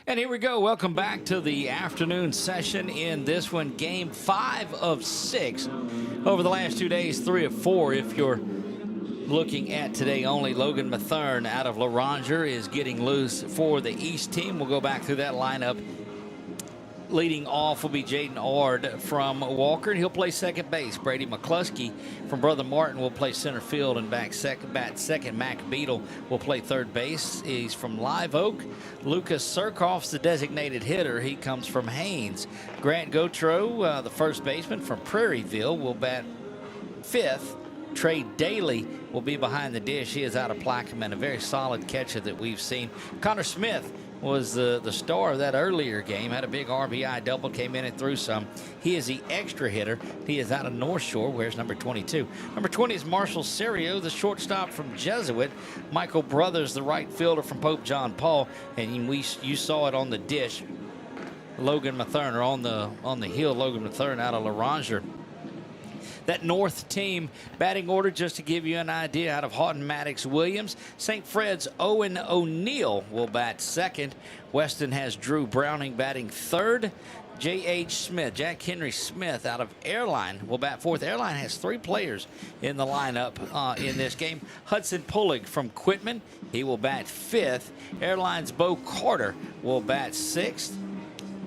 And here we go. Welcome back to the afternoon session in this one. Game 5 of 6 over the last 2 days, 3 of 4 if you're looking at today only. Logan Mathern out of Loranger is getting loose for the East team. We'll go back through that lineup. Leading off will be Jaden Ard from Walker, and he'll play second base. Brady McCluskey from Brother Martin will play center field, and bat second. Mac Beadle will play third base. He's from Live Oak. Lucas Surkoff's the designated hitter. He comes from Haynes. Grant Gautreaux, the first baseman from Prairieville, will bat fifth. Trey Daly will be behind the dish. He is out of Plaquemine, a very solid catcher that we've seen. Connor Smith was the star of that earlier game. Had a big RBI double, came in and threw some. He is the extra hitter. He is out of North Shore. Where's number 22? Number 20 is Marshall Serio, the shortstop from Jesuit. Michael Brothers, the right fielder from Pope John Paul. And you saw it on the dish. Logan Mathern, or on the hill, Logan Mathern out of Loranger. That North team batting order, just to give you an idea, out of Houghton Maddox Williams. St. Fred's Owen O'Neill will bat second. Weston has Drew Browning batting third. J.H. Smith, Jack Henry Smith out of Airline will bat fourth. Airline has 3 players in the lineup in this game. Hudson Pullig from Quitman, he will bat fifth. Airline's Bo Carter will bat sixth,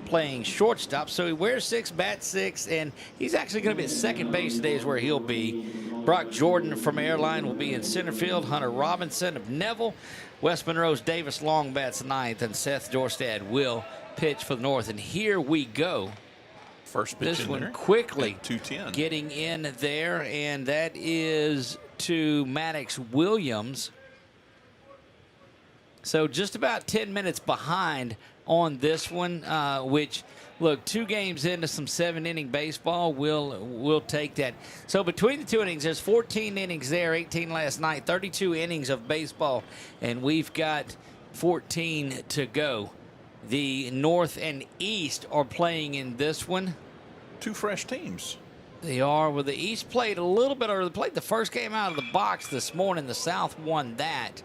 playing shortstop. So he wears 6, bats 6, and he's actually going to be at second base today is where he'll be. Brock Jordan from Airline will be in center field. Hunter Robinson of Neville. West Monroe's Davis Long bats ninth, and Seth Jorstad will pitch for the North. And here we go. First pitch this in one there. Quickly 210. Getting in there, and that is to Maddox Williams. So just about 10 minutes behind on this one, which, look, 2 games into some 7-inning baseball, we'll take that. So between the 2 innings, there's 14 innings there, 18 last night, 32 innings of baseball, and we've got 14 to go. The North and East are playing in this one. 2 fresh teams. They are. Well, the East played a little bit early. They played the first game out of the box this morning. The South won that.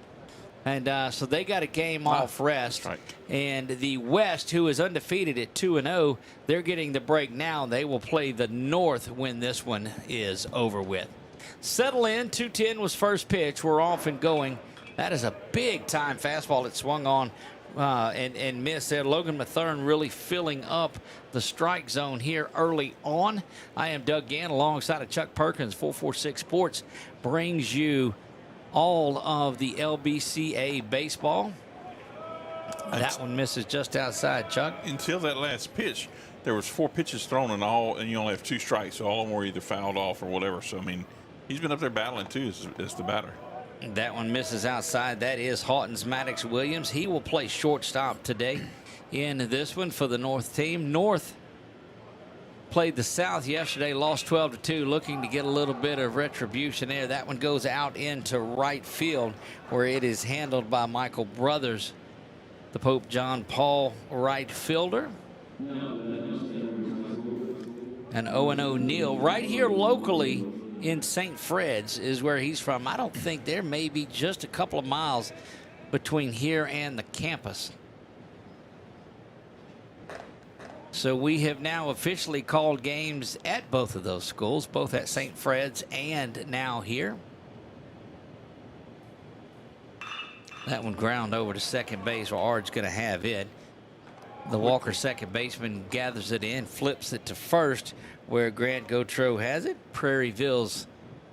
And so they got a game off rest. Right. And the West, who is undefeated at 2-0, they're getting the break now. They will play the North when this one is over with. Settle in. 2:10 was first pitch. We're off and going. That is a big-time fastball that swung on and missed there. Logan Mathern really filling up the strike zone here early on. I am Doug Gann alongside of Chuck Perkins. 446 Sports brings you all of the LBCA baseball. That one misses just outside, Chuck. Until that last pitch, there was 4 pitches thrown and you only have 2 strikes. So all of them were either fouled off or whatever. So, I mean, he's been up there battling, too, as the batter. That one misses outside. That is Houghton's Maddox Williams. He will play shortstop today in this one for the North team. North played the South yesterday, lost 12-2, looking to get a little bit of retribution there. That one goes out into right field, where it is handled by Michael Brothers, the Pope John Paul right fielder. And Owen O'Neill right here locally in St. Fred's is where he's from. I don't think there may be just a couple of miles between here and the campus. So we have now officially called games at both of those schools, both at St. Fred's and now here. That one ground over to second base, where Ard's going to have it. The Walker second baseman gathers it in, flips it to first, where Grant Gautreaux has it. Prairieville's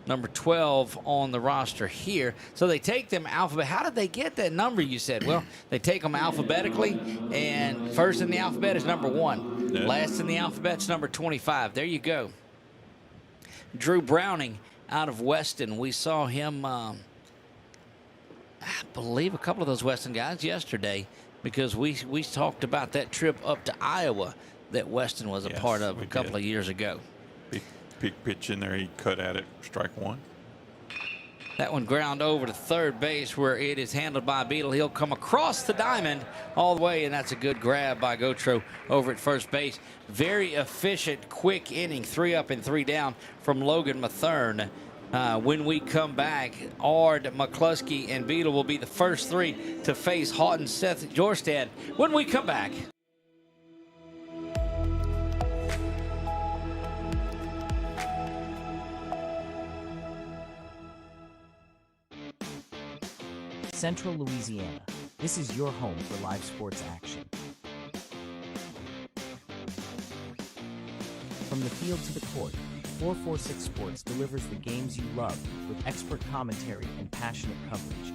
number 12 on the roster here. So they take them alphabet. How did they get that number, you said? Well, they take them alphabetically, and first in the alphabet is number 1. Yeah. Last in the alphabet is number 25. There you go. Drew Browning out of Weston. We saw him, I believe, a couple of those Weston guys yesterday, because we talked about that trip up to Iowa that Weston was a part of a couple of years ago. Big pitch in there. He cut at it. Strike 1. That one ground over to third base, where it is handled by Beadle. He'll come across the diamond all the way, and that's a good grab by Gautreaux over at first base. Very efficient, quick inning, 3 up and 3 down from Logan Mathern. When we come back, Ard, McCluskey, and Beadle will be the first three to face Houghton, Seth Jorstad. When we come back. Central Louisiana. This is your home for live sports action. From the field to the court, 446 Sports delivers the games you love with expert commentary and passionate coverage.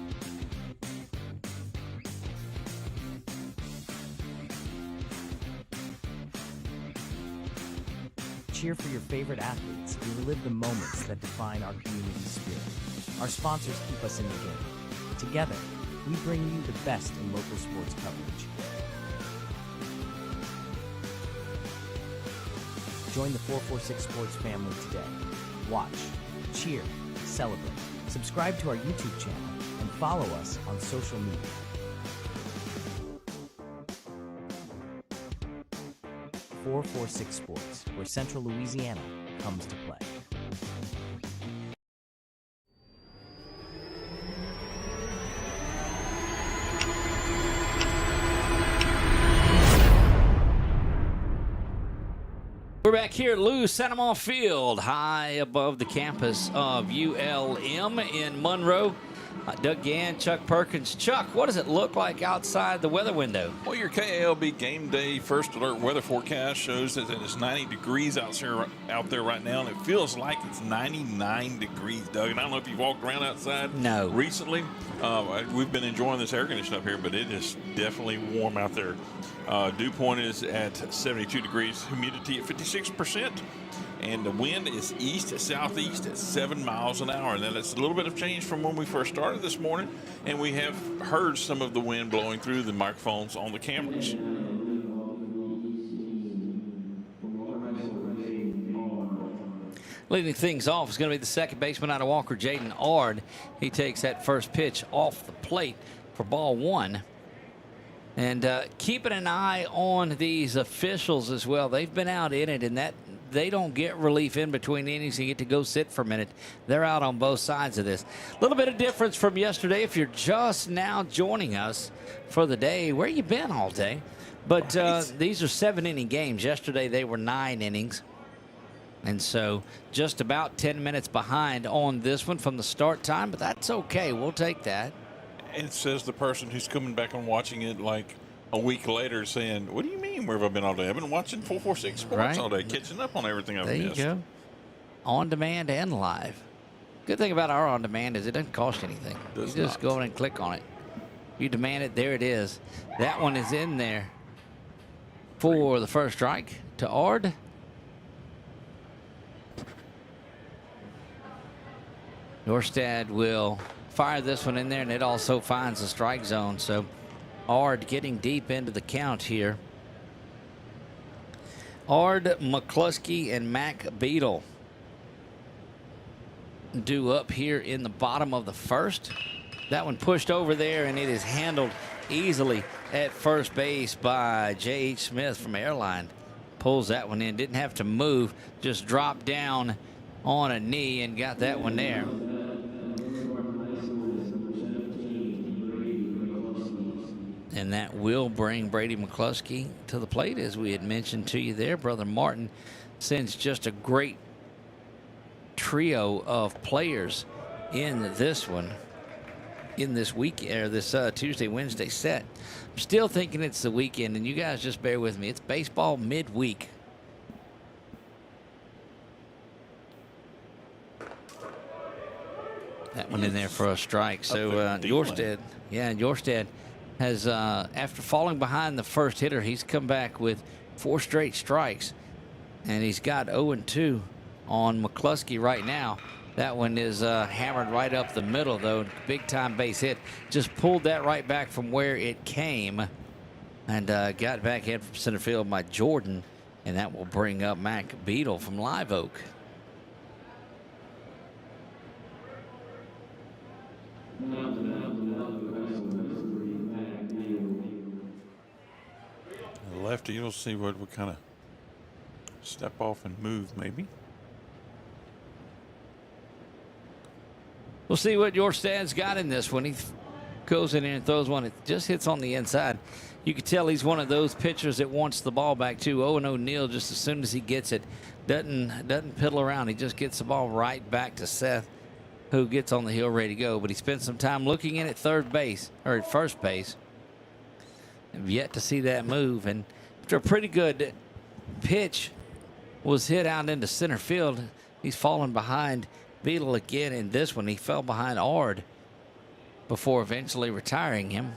Cheer for your favorite athletes and relive the moments that define our community spirit. Our sponsors keep us in the game. Together, we bring you the best in local sports coverage. Join the 446 Sports family today. Watch, cheer, celebrate. Subscribe to our YouTube channel and follow us on social media. .446 Sports, where Central Louisiana comes to play. We're back here at Amant Field, high above the campus of ULM in Monroe. Doug Gann, Chuck Perkins. Chuck, what does it look like outside the weather window? Well, your KALB game day first alert weather forecast shows that it's 90 degrees out there right now, and it feels like it's 99 degrees, Doug. And I don't know if you've walked around outside recently. We've been enjoying this air conditioning up here, but it is definitely warm out there. Dew point is at 72 degrees, humidity at 56%. And the wind is east-southeast at 7 miles an hour. Now, that's a little bit of change from when we first started this morning, and we have heard some of the wind blowing through the microphones on the cameras. Leading things off is going to be the second baseman out of Walker, Jaden Ard. He takes that first pitch off the plate for ball one. And keeping an eye on these officials as well. They've been out in it, and that they don't get relief in between innings and get to go sit for a minute. They're out on both sides of this. A little bit of difference from yesterday. If you're just now joining us for the day, where you been all day? But these are 7-inning games. Yesterday they were 9 innings. And so just about 10 minutes behind on this one from the start time, but that's okay. We'll take that. And says the person who's coming back and watching it like a week later saying, what do you mean, where have I been all day? I've been watching 446 Sports all day, catching up on everything I've missed. There you go. On demand and live. Good thing about our on demand is it doesn't cost anything. You just go in and click on it. You demand it, there it is. That one is in there for the first strike to Ard. Jorstad will fire this one in there, and it also finds the strike zone. So Ard getting deep into the count here. Ard, McCluskey, and Mac Beadle due up here in the bottom of the first. That one pushed over there, and it is handled easily at first base by J.H. Smith from Airline. Pulls that one in. Didn't have to move. Just dropped down on a knee and got that one there. And that will bring Brady McCluskey to the plate, as we had mentioned to you there. Brother Martin sends just a great trio of players in this one, in this week, or this Tuesday, Wednesday set. I'm still thinking it's the weekend, and you guys just bear with me. It's baseball midweek. That one in there for a strike. So Jorstad, Jorstad has, after falling behind the first hitter, he's come back with 4 straight strikes, and he's got 0-2 on McCluskey right now. That one is hammered right up the middle, though. Big time base hit. Just pulled that right back from where it came, and got back in from center field by Jordan, and that will bring up Mac Beadle from Live Oak. Lefty, you'll see what we kind of step off and move, maybe. We'll see what Jorstad's got in this one. He goes in there and throws one. It just hits on the inside. You can tell he's one of those pitchers that wants the ball back too. Owen O'Neill, just as soon as he gets it, doesn't piddle around. He just gets the ball right back to Seth, who gets on the hill ready to go. But he spent some time looking in at third base, or at first base. I've yet to see that move. And after a pretty good pitch was hit out into center field, he's fallen behind Beetle again in this one. He fell behind Ard before eventually retiring him.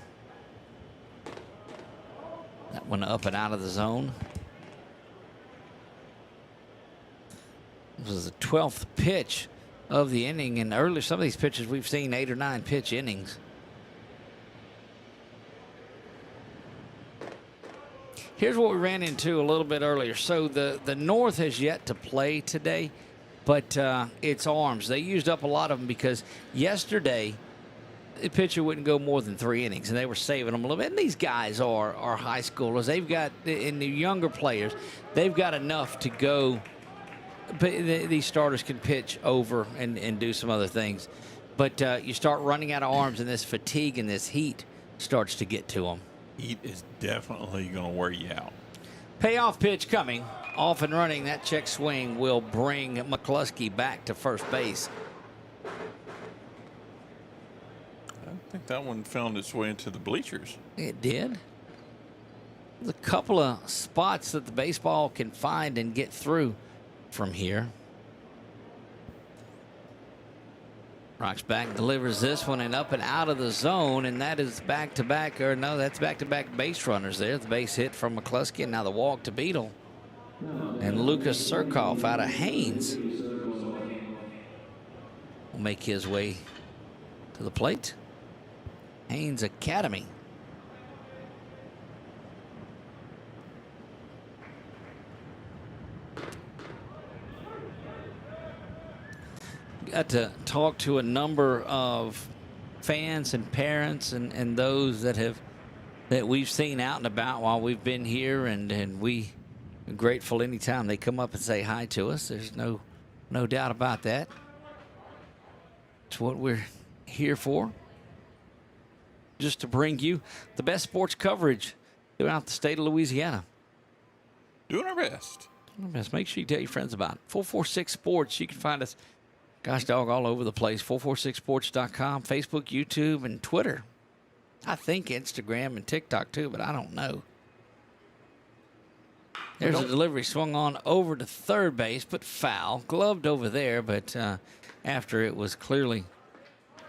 That one up and out of the zone. This was the 12th pitch of the inning, and earlier some of these pitches we've seen 8 or 9 pitch innings. Here's what we ran into a little bit earlier. So the North has yet to play today, but it's arms. They used up a lot of them because yesterday the pitcher wouldn't go more than 3 innings, and they were saving them a little bit. And these guys are high schoolers. They've got, in the younger players, they've got enough to go. But these starters can pitch over and do some other things. But you start running out of arms, and this fatigue and this heat starts to get to them. Heat is definitely going to wear you out. Payoff pitch coming. Off and running. That check swing will bring McCluskey back to first base. I think that one found its way into the bleachers. It did. There's a couple of spots that the baseball can find and get through from here. Rocks back, delivers this one, and up and out of the zone, and that is back-to-back, or no, that's back-to-back base runners there. The base hit from McCluskey, and now the walk to Beetle. And Lucas Surkoff out of Haynes will make his way to the plate. Haynes Academy. Got to talk to a number of fans and parents and those that we've seen out and about while we've been here, and we are grateful anytime they come up and say hi to us. There's no doubt about that. It's what we're here for. Just to bring you the best sports coverage throughout the state of Louisiana. Doing our best. Make sure you tell your friends about it. 446 Sports. You can find us, gosh dog, all over the place. 446sports.com, Facebook, YouTube, and Twitter. I think Instagram and TikTok too, but I don't know. There's a delivery swung on over to third base, but foul. Gloved over there, but after it was clearly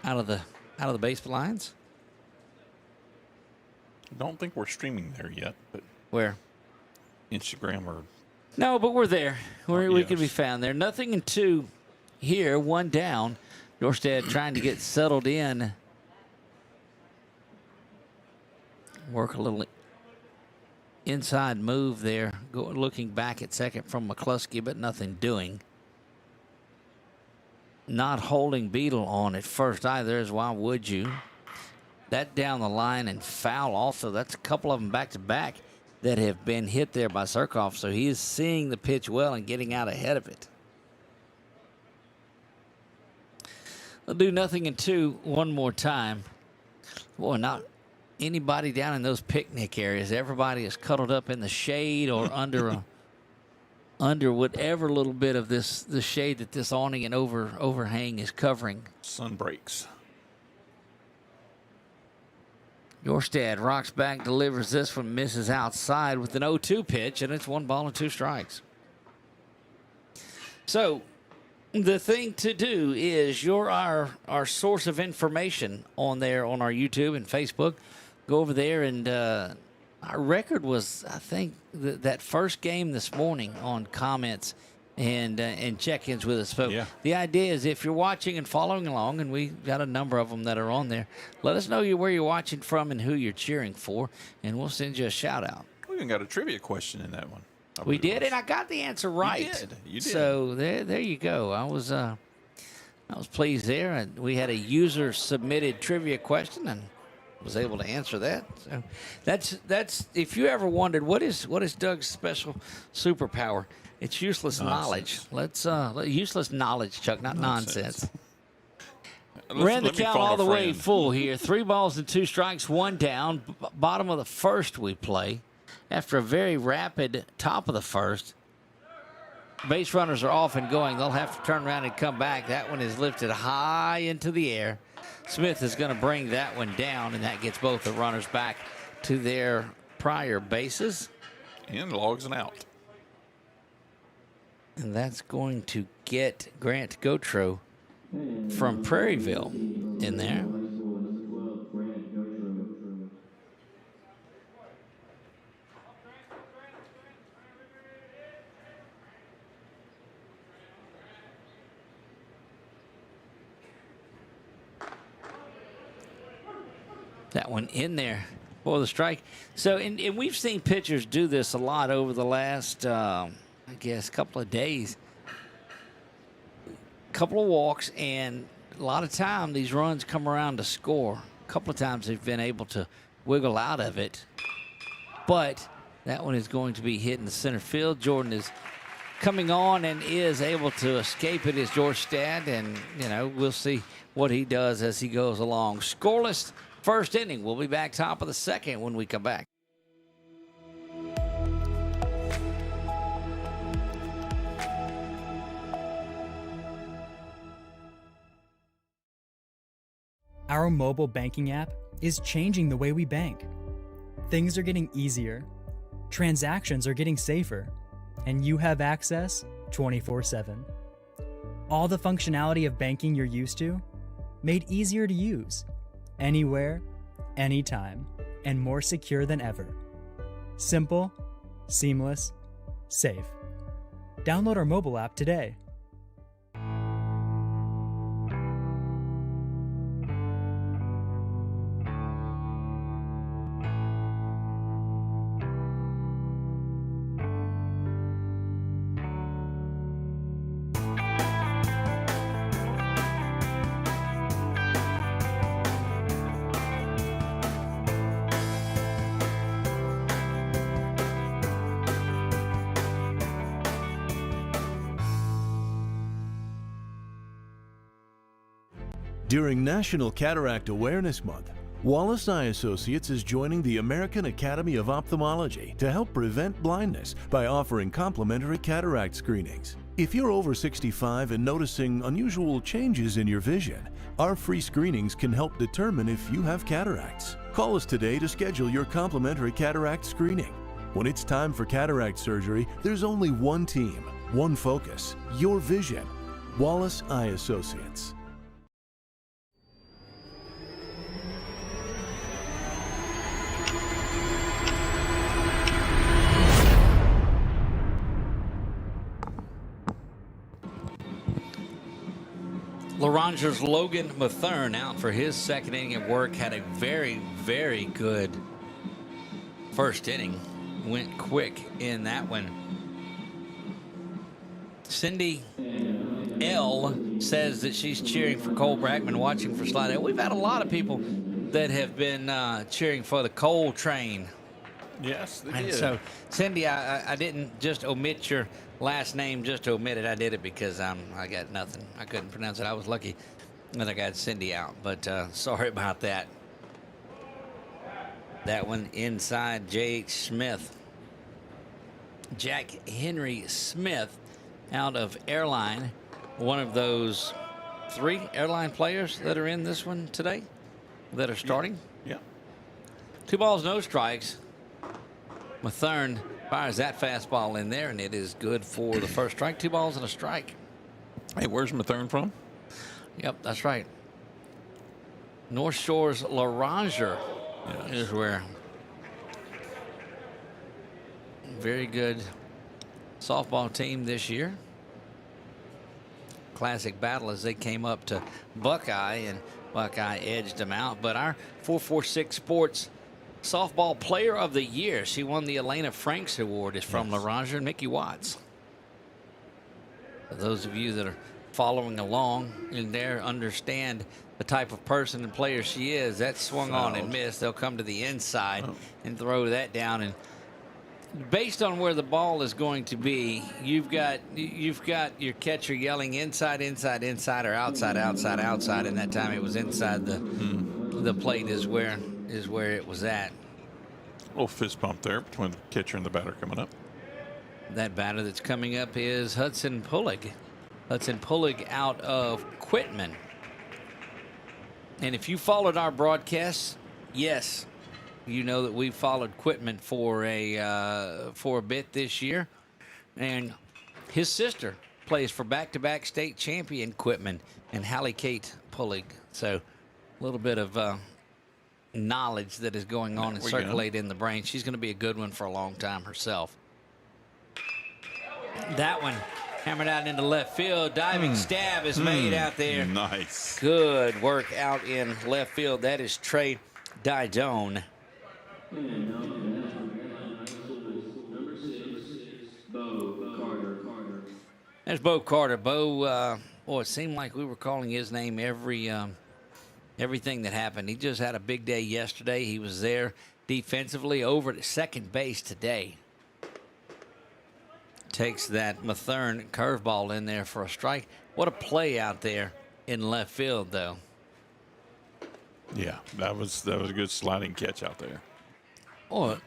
out of the base lines. I don't think we're streaming there yet, but where? Instagram or no, but we're there. We yes. can be found there. 0-2 here, 1 down. Jorstad trying to get settled in. Work a little inside move there. Looking back at second from McCluskey, but nothing doing. Not holding Beetle on at first either, as why would you? That down the line and foul also. That's a couple of them back-to-back that have been hit there by Surkoff, so he is seeing the pitch well and getting out ahead of it. They'll do 0-2 one more time. Boy, not anybody down in those picnic areas. Everybody is cuddled up in the shade or under whatever little bit of the shade that this awning and overhang is covering. Sun breaks. Jorstad rocks back, delivers this one, misses outside with an 0-2 pitch, and it's 1 ball and 2 strikes. So the thing to do is you're our source of information on there on our YouTube and Facebook. Go over there, and our record was, I think, that first game this morning on comments and check-ins with us. So yeah. The idea is if you're watching and following along, and we got a number of them that are on there, let us know where you're watching from and who you're cheering for, and we'll send you a shout-out. We even got a trivia question in that one. We did, and I got the answer right. You did. So there you go. I was pleased there, and we had a user-submitted trivia question, and was able to answer that. So that's if you ever wondered what is Doug's special superpower. It's useless knowledge. Let's useless knowledge, Chuck, not nonsense. Ran the count all the way full here. 3 balls and 2 strikes, 1 down. Bottom of the first we play. After a very rapid top of the first, base runners are off and going. They'll have to turn around and come back. That one is lifted high into the air. Smith is going to bring that one down, and that gets both the runners back to their prior bases. And logs an out. And that's going to get Grant Gotro from Prairieville in there. That one in there for the strike. So, and we've seen pitchers do this a lot over the last, I guess, couple of days. Couple of walks, and a lot of time these runs come around to score. A couple of times they've been able to wiggle out of it. But that one is going to be hit in the center field. Jordan is coming on and is able to escape it as George Stad, and, you know, we'll see what he does as he goes along. Scoreless first inning. We'll be back top of the second when we come back. Our mobile banking app is changing the way we bank. Things are getting easier, transactions are getting safer, and you have access 24/7. All the functionality of banking you're used to, made easier to use. Anywhere, anytime, and more secure than ever. Simple, seamless, safe. Download our mobile app today. During National Cataract Awareness Month, Wallace Eye Associates is joining the American Academy of Ophthalmology to help prevent blindness by offering complimentary cataract screenings. If you're over 65 and noticing unusual changes in your vision, our free screenings can help determine if you have cataracts. Call us today to schedule your complimentary cataract screening. When it's time for cataract surgery, there's only one team, one focus, your vision. Wallace Eye Associates. LaRanger's Logan Mathern out for his second inning at work. Had a very, very good first inning. Went quick in that one. Cindy L says that she's cheering for Cole Brackman, watching for Slidell. We've had a lot of people that have been cheering for the Cole train. Yes, they and did. So, Cindy, I didn't just omit your last name just to omit it. I did it because I got nothing. I couldn't pronounce it. I was lucky that I got Cindy out, but sorry about that. That one inside J.H. Smith. Jack Henry Smith out of Airline, one of those 3 Airline players that are in this one today that are starting. Yeah. 2 balls, no strikes. Mathern fires that fastball in there, and it is good for the first strike. 2 balls and a strike. Hey, where's Mathern from? Yep, that's right. North Shore's LaRanger is where. Very good softball team this year. Classic battle as they came up to Buckeye, and Buckeye edged them out. But our 446 Sports Softball Player of the Year, she won the Elena Franks Award, is from LaRanger and Mickey Watts. For those of you that are following along in there, understand the type of person and player she is. That swung on and missed. They'll come to the inside and throw that down. And based on where the ball is going to be, you've got your catcher yelling inside, inside, inside, or outside, outside, outside. And that time it was inside the plate is where it was at. A little fist bump there between the catcher and the batter coming up. That batter that's coming up is Hudson Pullig. Hudson Pullig out of Quitman. And if you followed our broadcasts, yes, you know that we followed Quitman for a bit this year, and his sister plays for back-to-back state champion Quitman and Hallie Kate Pullig. So a little bit of knowledge that is going on and circulate in the brain. She's going to be a good one for a long time herself. That one hammered out into left field. Diving stab is made out there. Nice. Good work out in left field. That is Trey Didone. There's Bo Carter. Bo, it seemed like we were calling his name everything that happened. He just had a big day yesterday. He was there defensively over at second base today. Takes that Mathern curveball in there for a strike. What a play out there in left field, though. Yeah, that was a good sliding catch out there. Oh,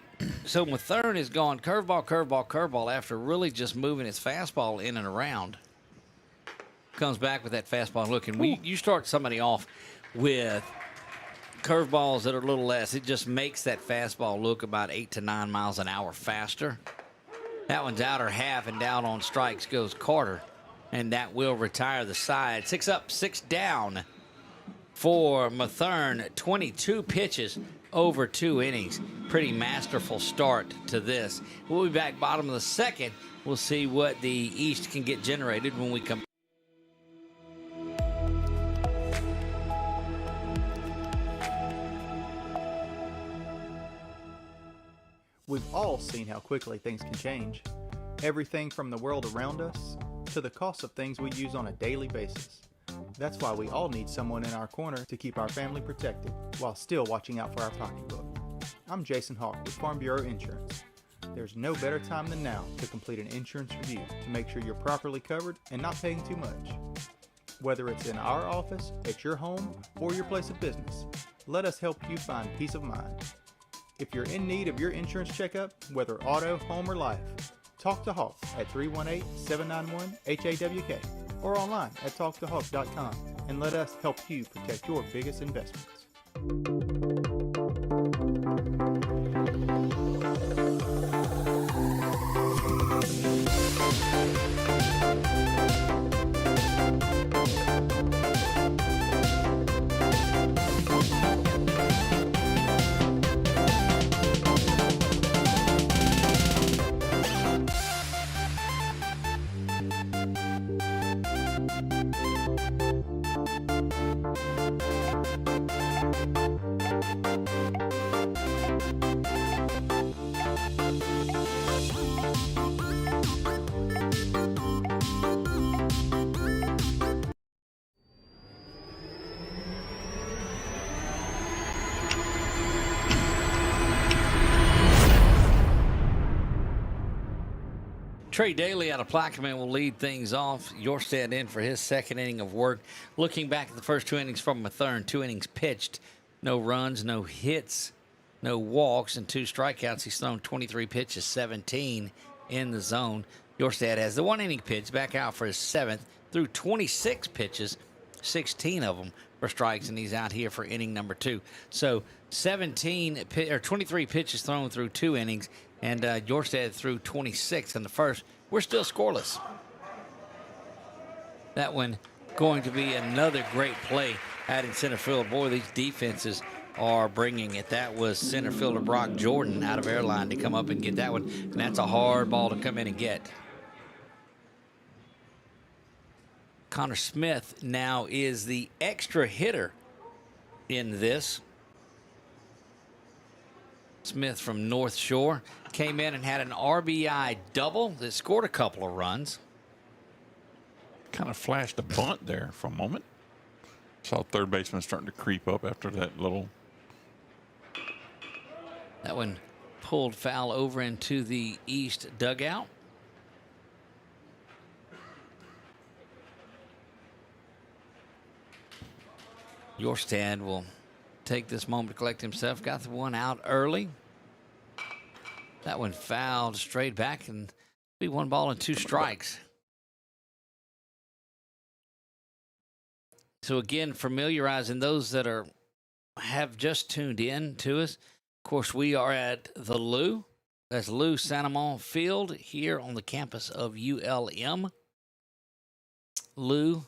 so Mathern is gone curveball, curveball, curveball after really just moving his fastball in and around. Comes back with that fastball look, and you start somebody off with curveballs that are a little less. It just makes that fastball look about 8 to 9 miles an hour faster. That one's outer half, and down on strikes goes Carter, and that will retire the side. 6 up, 6 down for Mathern. 22 pitches over 2 innings. Pretty masterful start to this. We'll be back bottom of the second. We'll see what the East can get generated when we come. We've all seen how quickly things can change. Everything from the world around us to the cost of things we use on a daily basis. That's why we all need someone in our corner to keep our family protected while still watching out for our pocketbook. I'm Jason Hawk with Farm Bureau Insurance. There's no better time than now to complete an insurance review to make sure you're properly covered and not paying too much. Whether it's in our office, at your home, or your place of business, let us help you find peace of mind. If you're in need of your insurance checkup, whether auto, home, or life, talk to Hawk at 318-791-HAWK or online at talktohawk.com and let us help you protect your biggest investments. Trey Daly out of Plaquemine will lead things off. Yorstead in for his second inning of work. Looking back at the first 2 innings from Mathern, 2 innings pitched. No runs, no hits, no walks, and 2 strikeouts. He's thrown 23 pitches, 17 in the zone. Yorstead has the 1 inning pitch back out for his 7th. Threw 26 pitches, 16 of them for strikes, and he's out here for inning number 2. So 23 pitches thrown through 2 innings. And Yorstead threw 26 in the first. We're still scoreless. That one going to be another great play out in center field. Boy, these defenses are bringing it. That was center fielder Brock Jordan out of airline to come up and get that one. And that's a hard ball to come in and get. Connor Smith now is the extra hitter in this. Smith from North Shore came in and had an RBI double that scored a couple of runs. Kind of flashed a bunt there for a moment. Saw third baseman starting to creep up after that little. That one pulled foul over into the east dugout. Yorstad will take this moment to collect himself. Got the one out early. That one fouled straight back, and be 1 ball and 2 strikes. So again, familiarizing those that have just tuned in to us. Of course, we are at the Lou. That's Lou Amant Field here on the campus of ULM. Lou,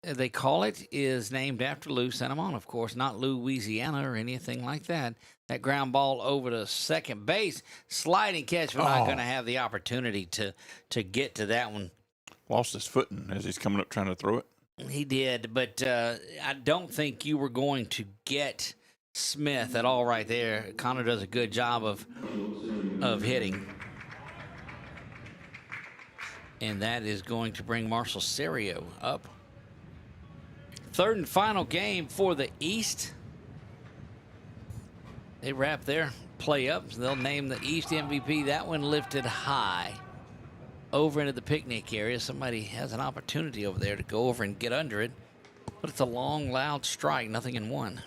they call it, is named after Lou Amant, of course, not Louisiana or anything like that. That ground ball over to second base, sliding catch. We're not going to have the opportunity to get to that one. Lost his footing as he's coming up trying to throw it. He did, but I don't think you were going to get Smith at all right there. Connor does a good job of hitting. And that is going to bring Marshall Serio up. Third and final game for the East. They wrap their play up. So they'll name the East MVP. That one lifted high over into the picnic area. Somebody has an opportunity over there to go over and get under it. But it's a long, loud strike. Nothing in one.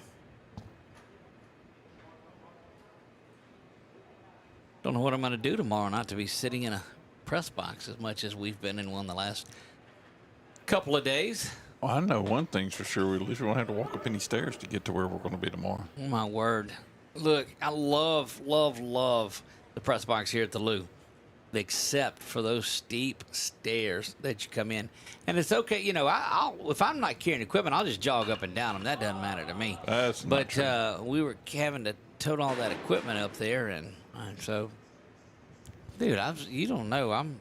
Don't know what I'm going to do tomorrow, not to be sitting in a press box as much as we've been in one the last couple of days. Well, I know one thing's for sure. At least we won't have to walk up any stairs to get to where we're going to be tomorrow. Oh, my word. Look, I love, love, love the press box here at the Lou, except for those steep stairs that you come in. And it's okay. You know, if I'm not carrying equipment, I'll just jog up and down them. That doesn't matter to me. That's not true. But we were having to tote all that equipment up there. And so, dude, you don't know. I'm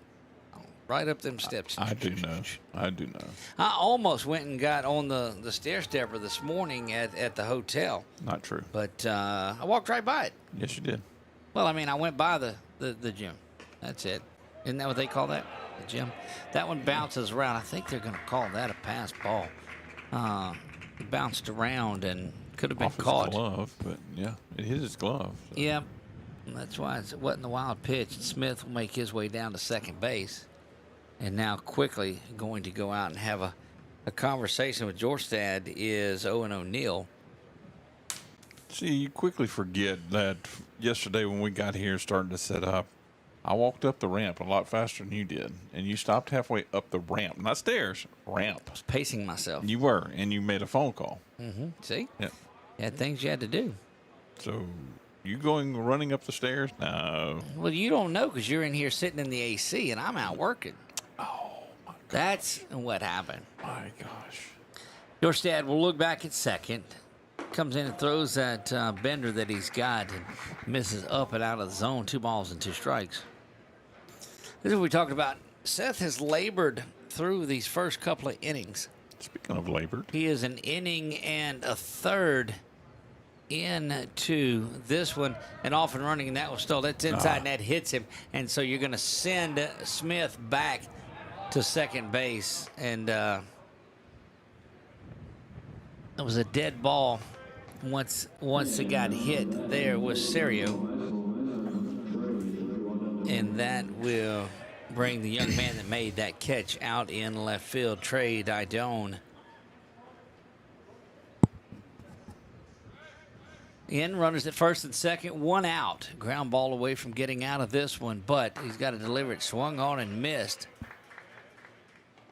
right up them steps. I do know. I do know. I almost went and got on the stair stepper this morning at the hotel. Not true. But I walked right by it. Yes, you did. Well, I mean, I went by the gym. That's it. Isn't that what they call that? The gym? That one bounces around. I think they're going to call that a pass ball. It bounced around and could have been caught. His glove, but yeah, it hit his glove. So. Yeah. That's why it wasn't the wild pitch. Smith will make his way down to second base. And now quickly going to go out and have a conversation with Jorstad is Owen O'Neill. See, you quickly forget that yesterday when we got here starting to set up, I walked up the ramp a lot faster than you did, and you stopped halfway up the ramp. Not stairs, ramp. I was pacing myself. You were, and you made a phone call. Mm-hmm. See? Yeah. You had things you had to do. So you running up the stairs? No. Well, you don't know because you're in here sitting in the AC, and I'm out working. Oh, my God. That's what happened. My gosh. Jorstad will look back at second. Comes in and throws that bender that he's got and misses up and out of the zone. 2 balls and 2 strikes. This is what we talked about. Seth has labored through these first couple of innings. Speaking of labored. He is an inning and a third into this one. And off and running, and that was still, that's inside, and that hits him. And so you're going to send Smith back to second base. And it was a dead ball once it got hit there with Serio. And that will bring the young man that made that catch out in left field, Trey Didone. In, runners at first and second, 1 out. Ground ball away from getting out of this one, but he's got to deliver it. Swung on and missed.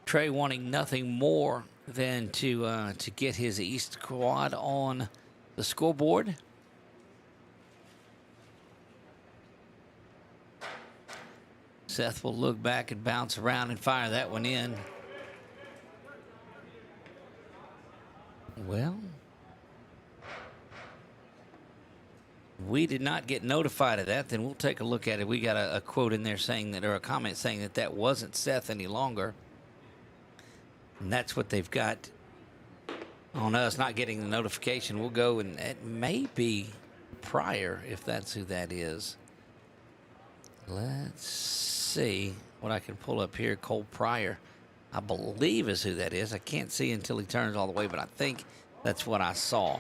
Trey wanting nothing more than to get his East squad on the scoreboard. Seth will look back and bounce around and fire that one in. Well, we did not get notified of that. Then we'll take a look at it. We got a quote in there saying that, or a comment saying that that wasn't Seth any longer. And that's what they've got on us not getting the notification. We'll go, and it may be Pryor, if that's who that is. Let's see what I can pull up here. Cole Pryor, I believe, is who that is. I can't see until he turns all the way, but I think that's what I saw.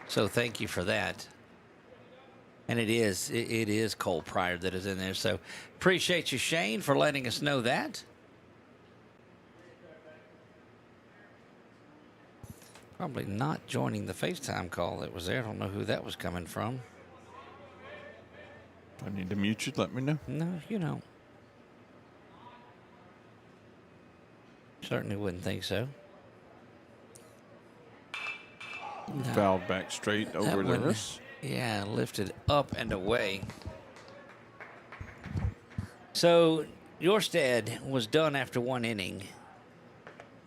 So thank you for that. And it is Cole Pryor that is in there. So appreciate you, Shane, for letting us know that. Probably not joining the FaceTime call that was there. I don't know who that was coming from. If I need to mute you, let me know. No, you don't. Certainly wouldn't think so. No. Fouled back straight over the wrist. Yeah, lifted up and away. So Jorstad was done after 1 inning.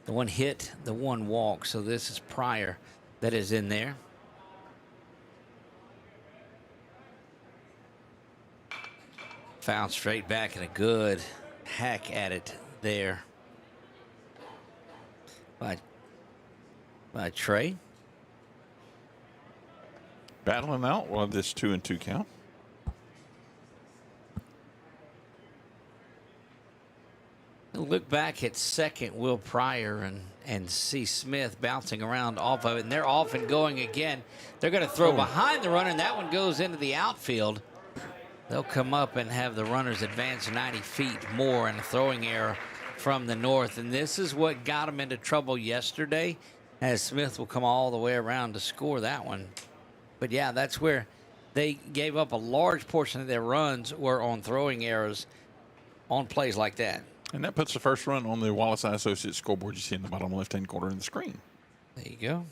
The 1 hit, the 1 walk. So this is Pryor that is in there. Foul straight back and a good hack at it there by Trey. Battling out while this 2-2 count. Look back at second, Will Pryor, and see Smith bouncing around off of it. And they're off and going again. They're going to throw behind the runner, and that one goes into the outfield. They'll come up and have the runners advance 90 feet more in a throwing error from the north. And this is what got them into trouble yesterday, as Smith will come all the way around to score that one. But, yeah, that's where they gave up a large portion of their runs were on throwing errors on plays like that. And that puts the first run on the Wallace Eye Associates scoreboard you see in the bottom left-hand corner of the screen. There you go.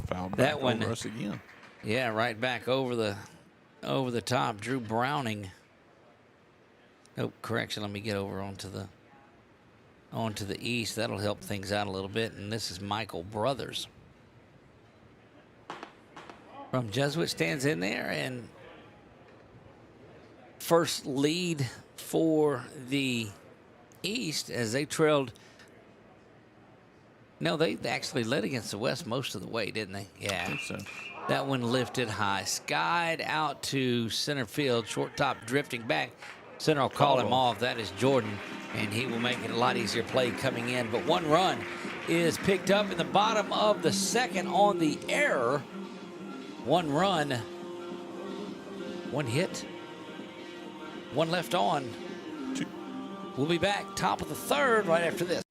Fouled that back one over us again. Yeah, right back over the top. Drew Browning. Oh, correction. Let me get over onto the east. That'll help things out a little bit. And this is Michael Brothers from Jesuit stands in there, and first lead for the East as they trailed. No, they actually led against the West most of the way, didn't they? Yeah. I think so. That one lifted high, skied out to center field, short top drifting back. Center will call him off. That is Jordan, and he will make it a lot easier play coming in. But 1 run is picked up in the bottom of the second on the error. 1 run, 1 hit, 1 left on. 2. We'll be back top of the third right after this.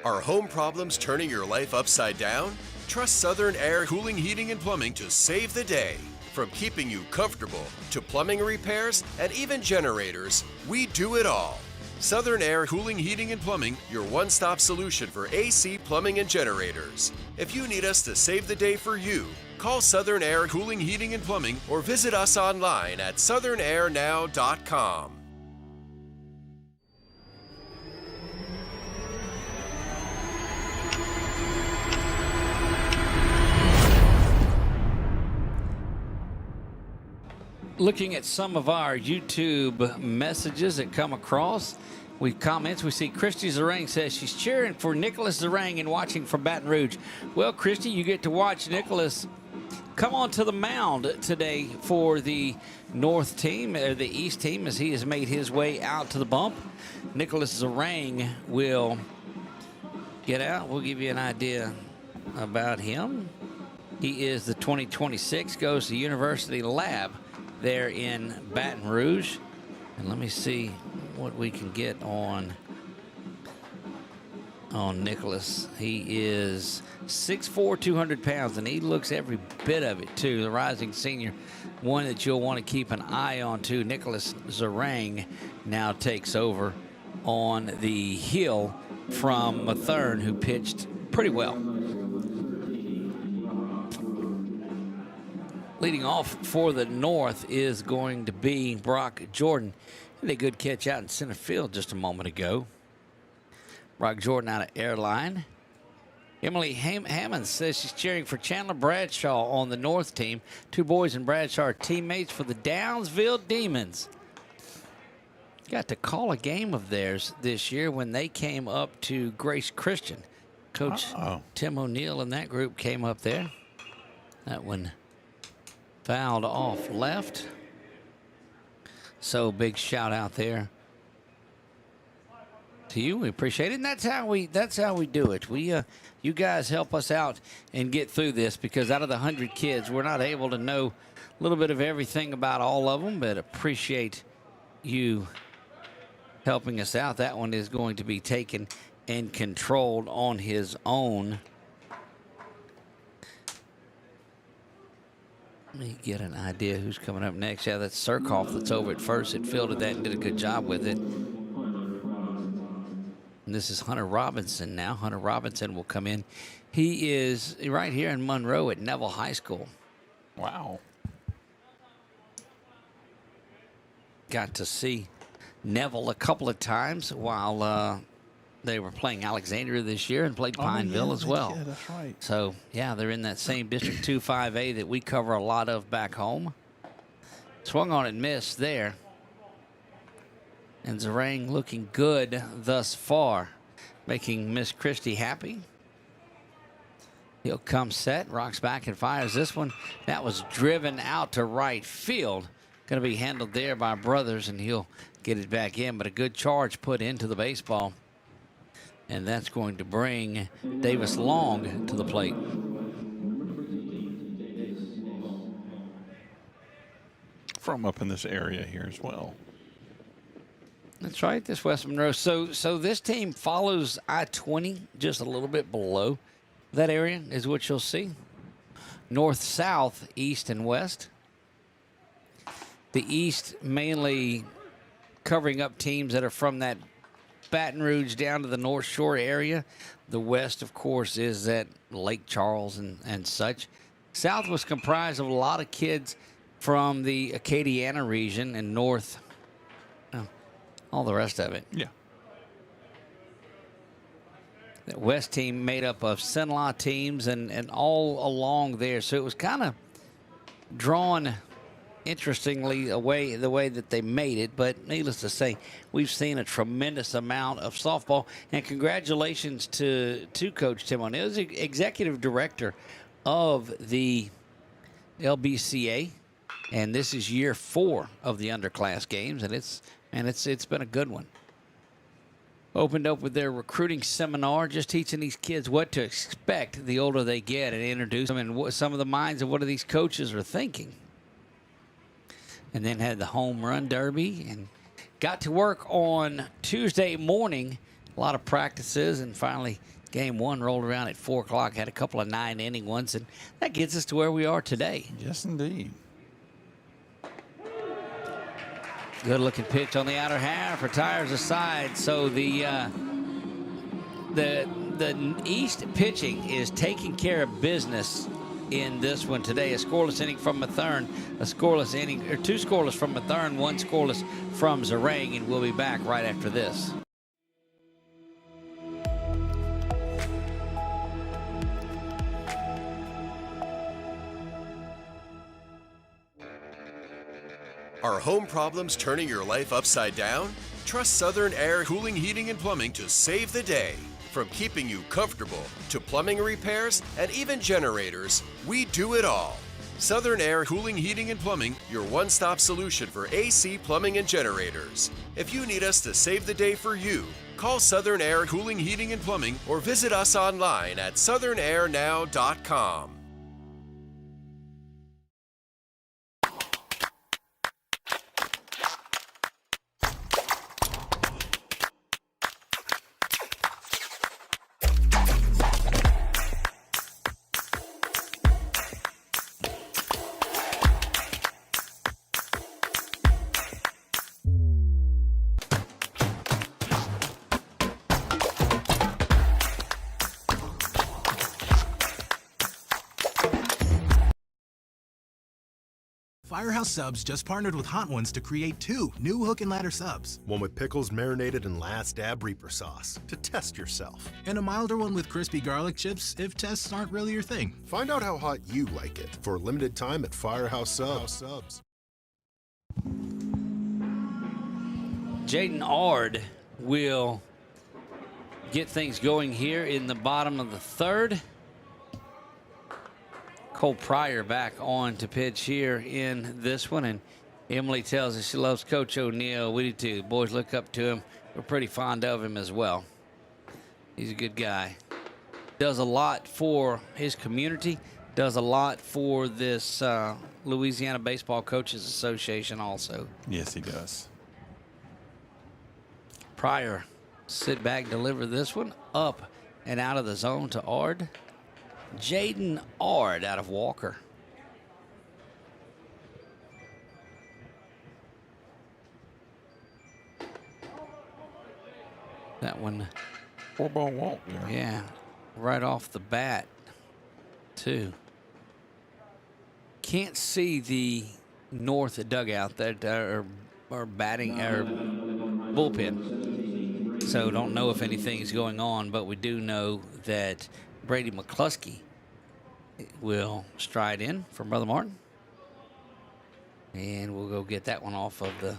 Are home problems turning your life upside down? Trust Southern Air Cooling, Heating, and Plumbing to save the day. From keeping you comfortable to plumbing repairs and even generators, we do it all. Southern Air Cooling, Heating, and Plumbing, your one-stop solution for AC, plumbing, and generators. If you need us to save the day for you, call Southern Air Cooling, Heating, and Plumbing or visit us online at southernairnow.com. Looking at some of our YouTube messages that come across, we see Christy Zarang says she's cheering for Nicholas Zarang and watching from Baton Rouge. Well, Christy, you get to watch Nicholas come onto the mound today for the North team, or the East team, as he has made his way out to the bump. Nicholas Zarang will get out. We'll give you an idea about him. He is the 2026, goes to University Lab there in Baton Rouge. And let me see what we can get on Nicholas. He is 6'4", 200 pounds, and he looks every bit of it, too. The rising senior, one that you'll want to keep an eye on, too. Nicholas Zarang now takes over on the hill from Mathern, who pitched pretty well. Leading off for the North is going to be Brock Jordan. Had a good catch out in center field just a moment ago. Brock Jordan out of Airline. Emily Hammond says she's cheering for Chandler Bradshaw on the North team. 2 boys in Bradshaw are teammates for the Downsville Demons. Got to call a game of theirs this year when they came up to Grace Christian. Coach Tim O'Neill and that group came up there. That one fouled off left. So big shout out there to you. We appreciate it. And that's how we do it. You guys help us out and get through this, because out of the 100 kids, we're not able to know a little bit of everything about all of them, but appreciate you helping us out. That one is going to be taken and controlled on his own. Let me get an idea who's coming up next. Yeah, that's Surkoff that's over at first. It fielded that and did a good job with it. And this is Hunter Robinson now. Hunter Robinson will come in. He is right here in Monroe at Neville High School. Wow. Got to see Neville a couple of times while they were playing Alexandria this year, and played Pineville as well. Yeah, that's right. So, yeah, they're in that same District 2-5A that we cover a lot of back home. Swung on and missed there. And Zarang looking good thus far, making Miss Christie happy. He'll come set, rocks back and fires this one. That was driven out to right field. Going to be handled there by Brothers, and he'll get it back in. But a good charge put into the baseball. And that's going to bring Davis Long to the plate. From up in this area here as well. That's right, this West Monroe. So this team follows I-20 just a little bit below that area is what you'll see. North, south, east, and west. The east mainly covering up teams that are from that Baton Rouge down to the North Shore area. The west, of course, is at Lake Charles and such. South was comprised of a lot of kids from the Acadiana region, and north, all the rest of it. Yeah. The west team made up of Cenla teams and all along there. So it was kind of drawn interestingly the way that they made it. But needless to say, we've seen a tremendous amount of softball. And congratulations to Coach Tim O'Neill. He's the executive director of the LBCA. And this is year 4 of the Underclass games. And it's been a good one. Opened up with their recruiting seminar, just teaching these kids what to expect the older they get, and introduce them and some of the minds of what these coaches are thinking. And then had the home run derby and got to work on Tuesday morning. A lot of practices, and finally game 1 rolled around at 4 o'clock. Had a couple of 9-inning ones, and that gets us to where we are today. Yes, indeed. Good looking pitch on the outer half, retires aside. So the East pitching is taking care of business in this one today. A scoreless inning from Mathern, a scoreless inning, or 2 scoreless from Mathern, 1 scoreless from Zarang, and we'll be back right after this. Are home problems turning your life upside down? Trust Southern Air Cooling, Heating, and Plumbing to save the day. From keeping you comfortable to plumbing repairs and even generators, we do it all. Southern Air Cooling, Heating, and Plumbing, your one-stop solution for AC, plumbing, and generators. If you need us to save the day for you, call Southern Air Cooling, Heating, and Plumbing or visit us online at southernairnow.com. Firehouse Subs just partnered with Hot Ones to create 2 new hook and ladder subs. One with pickles marinated in Last Dab Reaper sauce to test yourself. And a milder one with crispy garlic chips if tests aren't really your thing. Find out how hot you like it for a limited time at Firehouse Subs. Jaden Ard will get things going here in the bottom of the 3rd. Cole Pryor back on to pitch here in this one, and Emily tells us she loves Coach O'Neill. We do too. Boys look up to him. We're pretty fond of him as well. He's a good guy. Does a lot for his community. Does a lot for this Louisiana Baseball Coaches Association also. Yes, he does. Pryor, sit back, deliver this one up and out of the zone to Ard. Jaden Ard out of Walker. That one. 4-ball walk. Yeah, right off the bat, too. Can't see the north dugout that are batting or bullpen. So don't know if anything's going on, but we do know that Brady McCluskey will stride in from Brother Martin. And we'll go get that one off of the,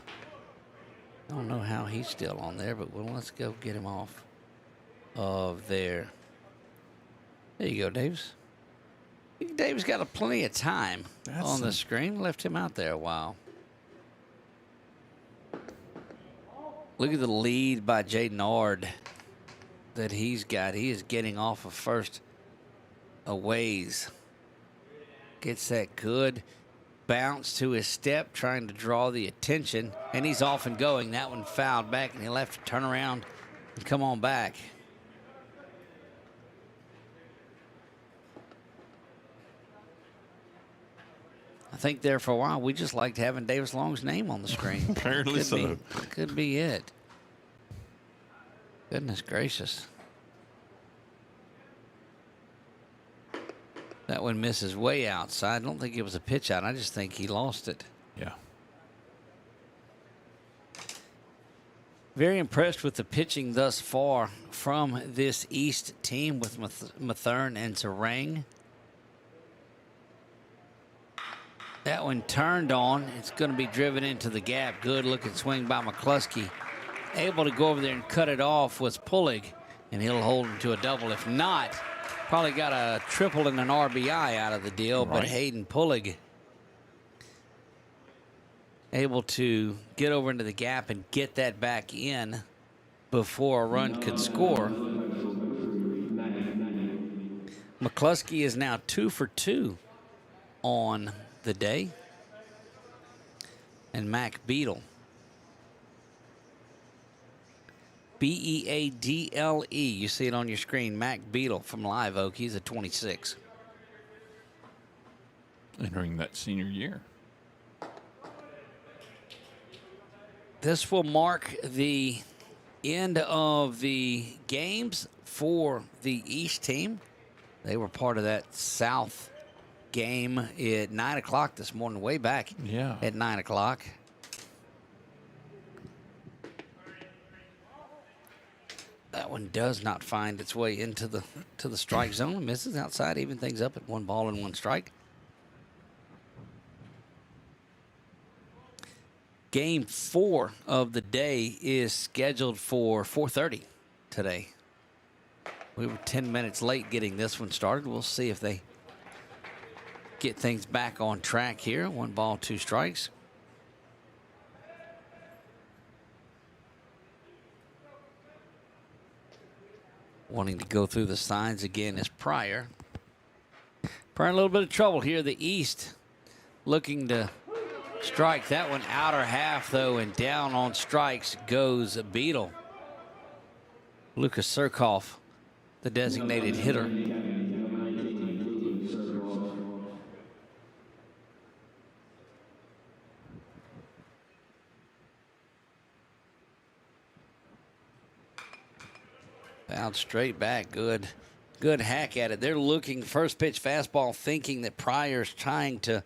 I don't know how he's still on there, but let's go get him off of there. There you go, Davis. Davis got plenty of time on the screen. Left him out there a while. Look at the lead by Jaden Ard that he's got. He is getting off of first a ways. Gets that good bounce to his step, trying to draw the attention, and he's off and going. That one fouled back, and he'll have to turn around and come on back. I think there for a while we just liked having Davis Long's name on the screen. Apparently so. Could be it. Goodness gracious. That one misses way outside. I don't think it was a pitch out. I just think he lost it. Yeah. Very impressed with the pitching thus far from this East team with Mathern and Sarang. That one turned on. It's going to be driven into the gap. Good looking swing by McCluskey. Able to go over there and cut it off was Pullig, and he'll hold him to a double. If not, probably got a triple and an RBI out of the deal, right. But Hayden Pullig able to get over into the gap and get that back in before a run could score. McCluskey is now 2 for 2 on the day. And Mac Beadle, Beadle, you see it on your screen, Mac Beadle from Live Oak. He's a 26. Entering that senior year. This will mark the end of the games for the East team. They were part of that South game at 9 o'clock this morning, way back at 9 o'clock. That one does not find its way into the strike zone. Misses outside, even things up at 1 ball and 1 strike. Game 4 of the day is scheduled for 4:30 today. We were 10 minutes late getting this one started. We'll see if they get things back on track here. 1 ball, 2 strikes. Wanting to go through the signs again is Pryor. Pryor in a little bit of trouble here. The East looking to strike that one outer half, though, and down on strikes goes Beadle. Lucas Surkoff, the designated hitter. Bounced straight back. Good hack at it. They're looking first pitch fastball, thinking that Pryor's trying to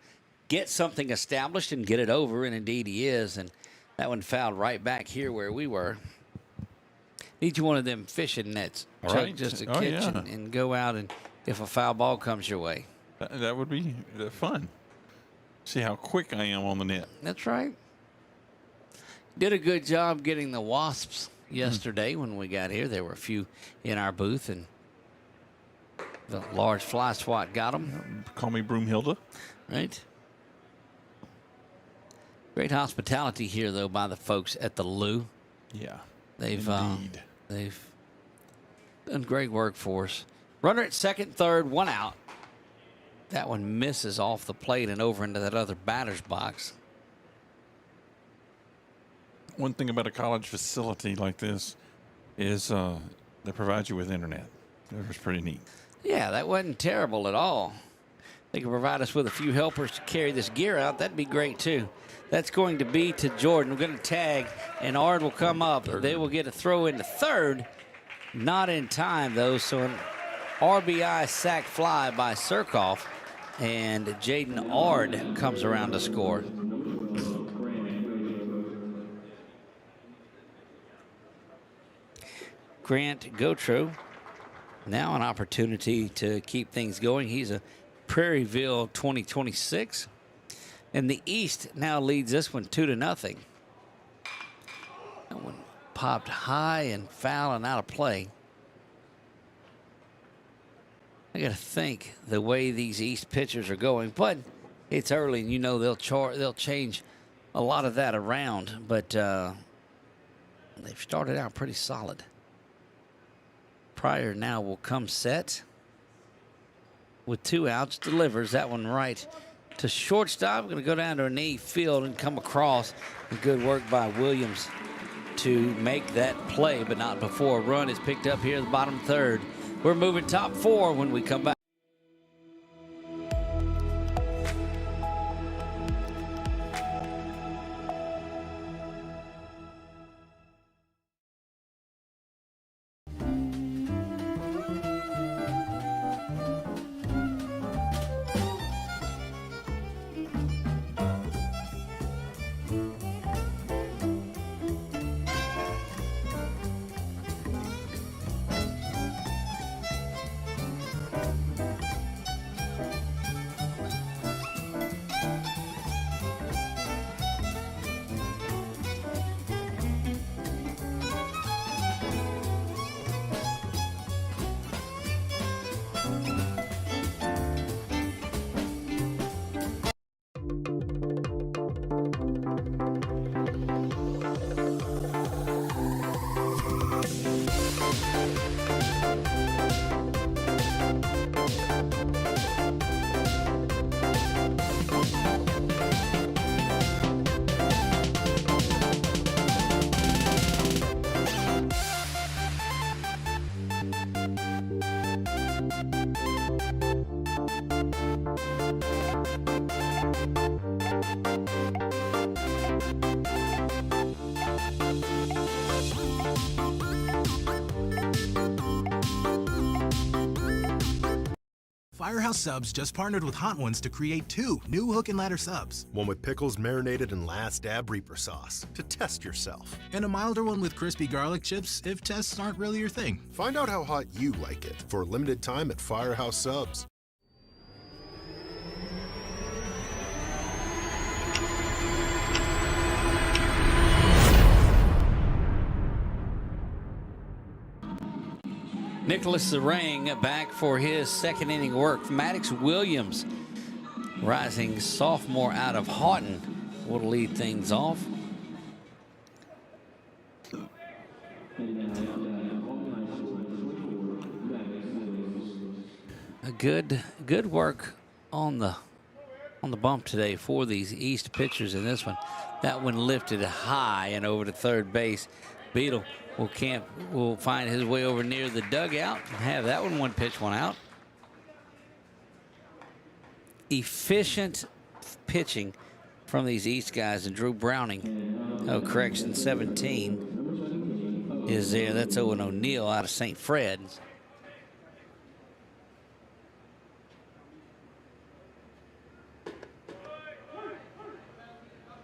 get something established and get it over, and indeed he is. And that one fouled right back here where we were. Need you one of them fishing nets, Chuck, right. just to Oh, catch yeah. and go out, and if a foul ball comes your way. That would be fun. See how quick I am on the net. That's right. Did a good job getting the Wasps yesterday when we got here. There were a few in our booth, and the large fly swat got them. Call me Broomhilda. Right. Great hospitality here, though, by the folks at the Lou. Yeah. They've Indeed. done great work for us. Runner at second, third, one out. That one misses off the plate and over into that other batter's box. One thing about a college facility like this is they provide you with internet. That was pretty neat. Yeah, that wasn't terrible at all. They can provide us with a few helpers to carry this gear out. That'd be great, too. That's going to be to Jordan. We're going to tag, and Ard will come up. They will get a throw into third. Not in time, though, so an RBI sac fly by Surkoff, and Jaden Ard comes around to score. Grant Gotro, now an opportunity to keep things going. He's a Prairieville 2026. And the East now leads this one 2-0. That one popped high and foul and out of play. I got to think the way these East pitchers are going, but it's early, and you know they'll change a lot of that around. But they've started out pretty solid. Pryor now will come set with 2 outs, delivers that one right to shortstop. Going to go down to an Amant Field and come across. Good work by Williams to make that play, but not before a run is picked up here at the bottom third. We're moving top 4 when we come back. Firehouse Subs just partnered with Hot Ones to create 2 new hook and ladder subs. One with pickles marinated in Last Dab Reaper sauce to test yourself. And a milder one with crispy garlic chips if tests aren't really your thing. Find out how hot you like it for a limited time at Firehouse Subs. Nicholas Sarang back for his second inning work. Maddox Williams, rising sophomore out of Houghton, will lead things off. A good work on the bump today for these East pitchers in this one. That one lifted high and over to third base. Beetle will find his way over near the dugout and have that one pitch, one out. Efficient pitching from these East guys, and Drew Browning, 17 is there. That's Owen O'Neill out of St. Fred's.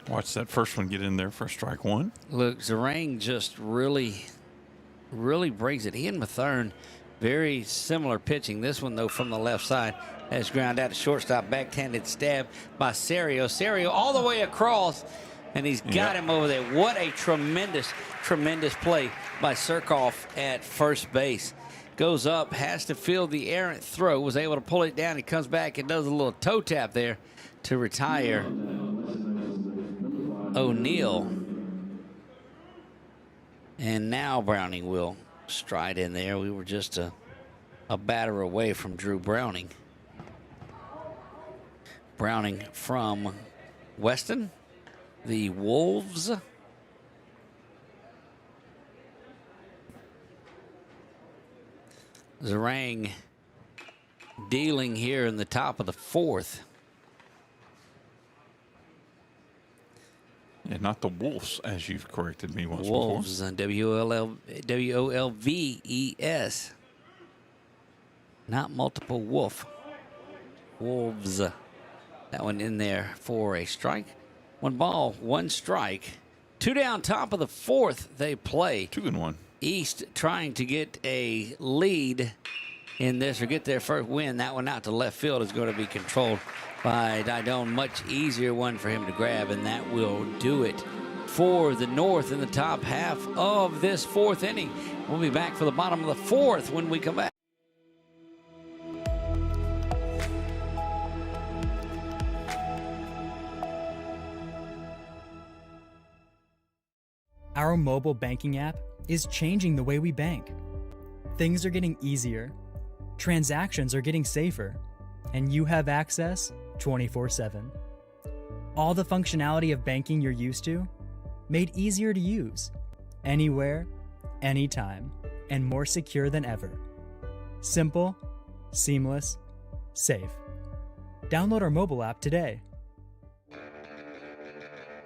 Watch that first one get in there for strike one. Look, Zarang just really brings it. He and Mathern, very similar pitching. This one, though, from the left side, has ground out a shortstop, backhanded stab by Serio. Serio all the way across, and he's got him over there. What a tremendous play by Surkoff at first base. Goes up, has to field the errant throw, was able to pull it down. He comes back and does a little toe tap there to retire O'Neill. And now Browning will stride in there. We were just a batter away from Drew Browning. Browning from Weston, the Wolves. Zarang dealing here in the top of the fourth. And not the Wolves, as you've corrected me once Wolves, before. W-O-L-V-E-S. Not multiple wolf. Wolves. That one in there for a strike. 1 ball, 1 strike. 2 down, top of the fourth. They play. 2-1. East trying to get a lead in this or get their first win. That one out to left field is going to be controlled by Didone. Much easier one for him to grab, and that will do it for the North in the top half of this fourth inning. We'll be back for the bottom of the fourth when we come back. Our mobile banking app is changing the way we bank. Things are getting easier, transactions are getting safer, and you have access 24/7. All the functionality of banking you're used to, made easier to use, anywhere, anytime, and more secure than ever. Simple, seamless, safe. Download our mobile app today.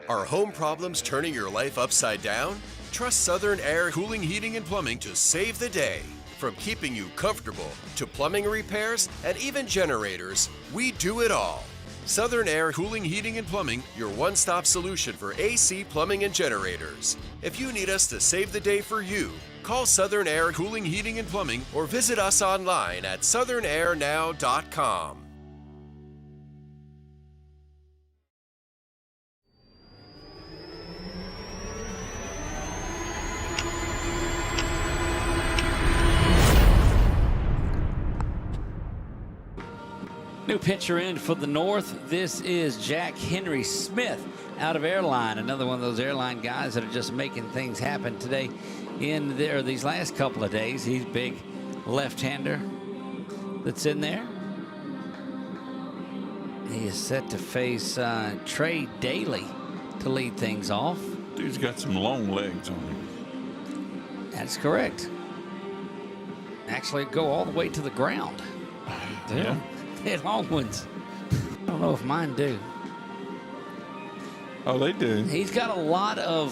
Are home problems turning your life upside down? Trust Southern Air Cooling, Heating, and Plumbing to save the day. From keeping you comfortable to plumbing repairs and even generators, we do it all. Southern Air Cooling, Heating, and Plumbing, your one-stop solution for AC, plumbing, and generators. If you need us to save the day for you, call Southern Air Cooling, Heating, and Plumbing or visit us online at southernairnow.com. New pitcher in for the North. This is Jack Henry Smith out of Airline. Another one of those airline guys that are just making things happen today in there these last couple of days. He's big left-hander that's in there. He is set to face Trey Daly to lead things off. Dude's got some long legs on him. That's correct. Actually, go all the way to the ground. Yeah. They're long ones. I don't know if mine do. Oh, they do. He's got a lot of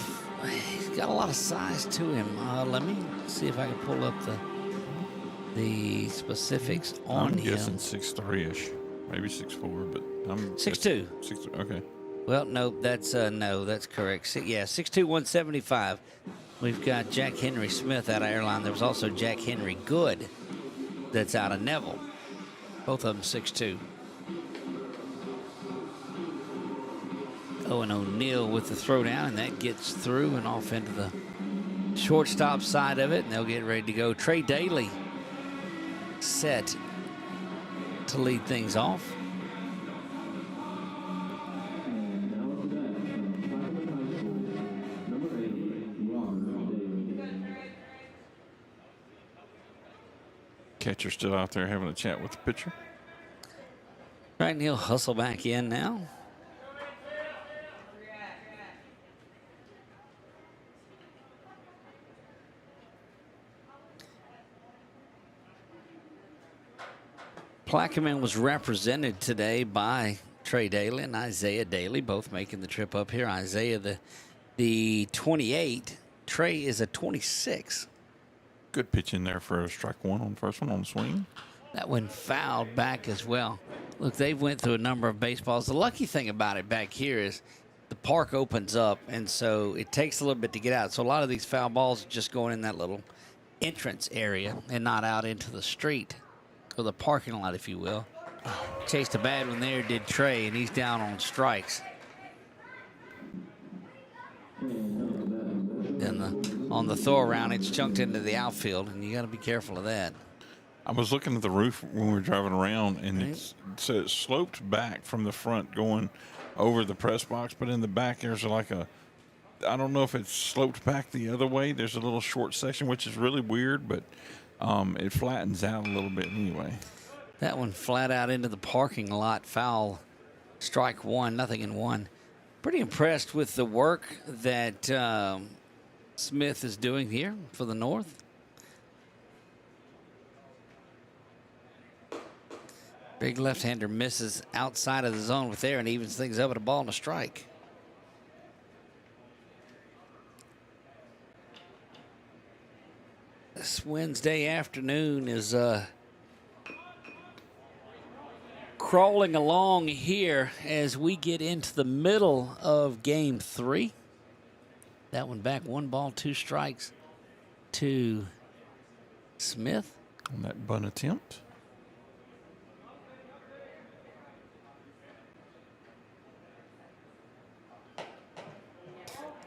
size to him. Let me see if I can pull up the specifics on him. I'm guessing 6'3"-ish, maybe 6'4", but I'm 6'2". 6'2". Okay. Well, no, that's correct. 6'2", 175. We've got Jack Henry Smith out of Airline. There was also Jack Henry Good that's out of Neville. Both of them 6'2". Owen O'Neill with the throwdown, and that gets through and off into the shortstop side of it, and they'll get ready to go. Trey Daly set to lead things off. Catcher still out there having a chat with the pitcher. Right, and he'll hustle back in now. Plaquemine was represented today by Trey Daly and Isaiah Daly, both making the trip up here. Isaiah, the 28. Trey is a 26. Good pitch in there for a strike one on the first one on the swing. That one fouled back as well. Look, they've went through a number of baseballs. The lucky thing about it back here is the park opens up, and so it takes a little bit to get out. So a lot of these foul balls are just going in that little entrance area and not out into the street, or the parking lot, if you will. Chased a bad one there, did Trey, and he's down on strikes. Then on the throw around, it's chunked into the outfield, and you got to be careful of that. I was looking at the roof when we were driving around, and it sloped back from the front going over the press box, but in the back there's like a, I don't know if it's sloped back the other way. There's a little short section, which is really weird, but it flattens out a little bit anyway. That one flat out into the parking lot, foul, strike one, 0-1. Pretty impressed with the work that Smith is doing here for the North. Big left-hander misses outside of the zone with there and evens things up at a ball and a strike. This Wednesday afternoon is crawling along here as we get into the middle of game 3. That one back, 1 ball, 2 strikes to Smith. On that bunt attempt.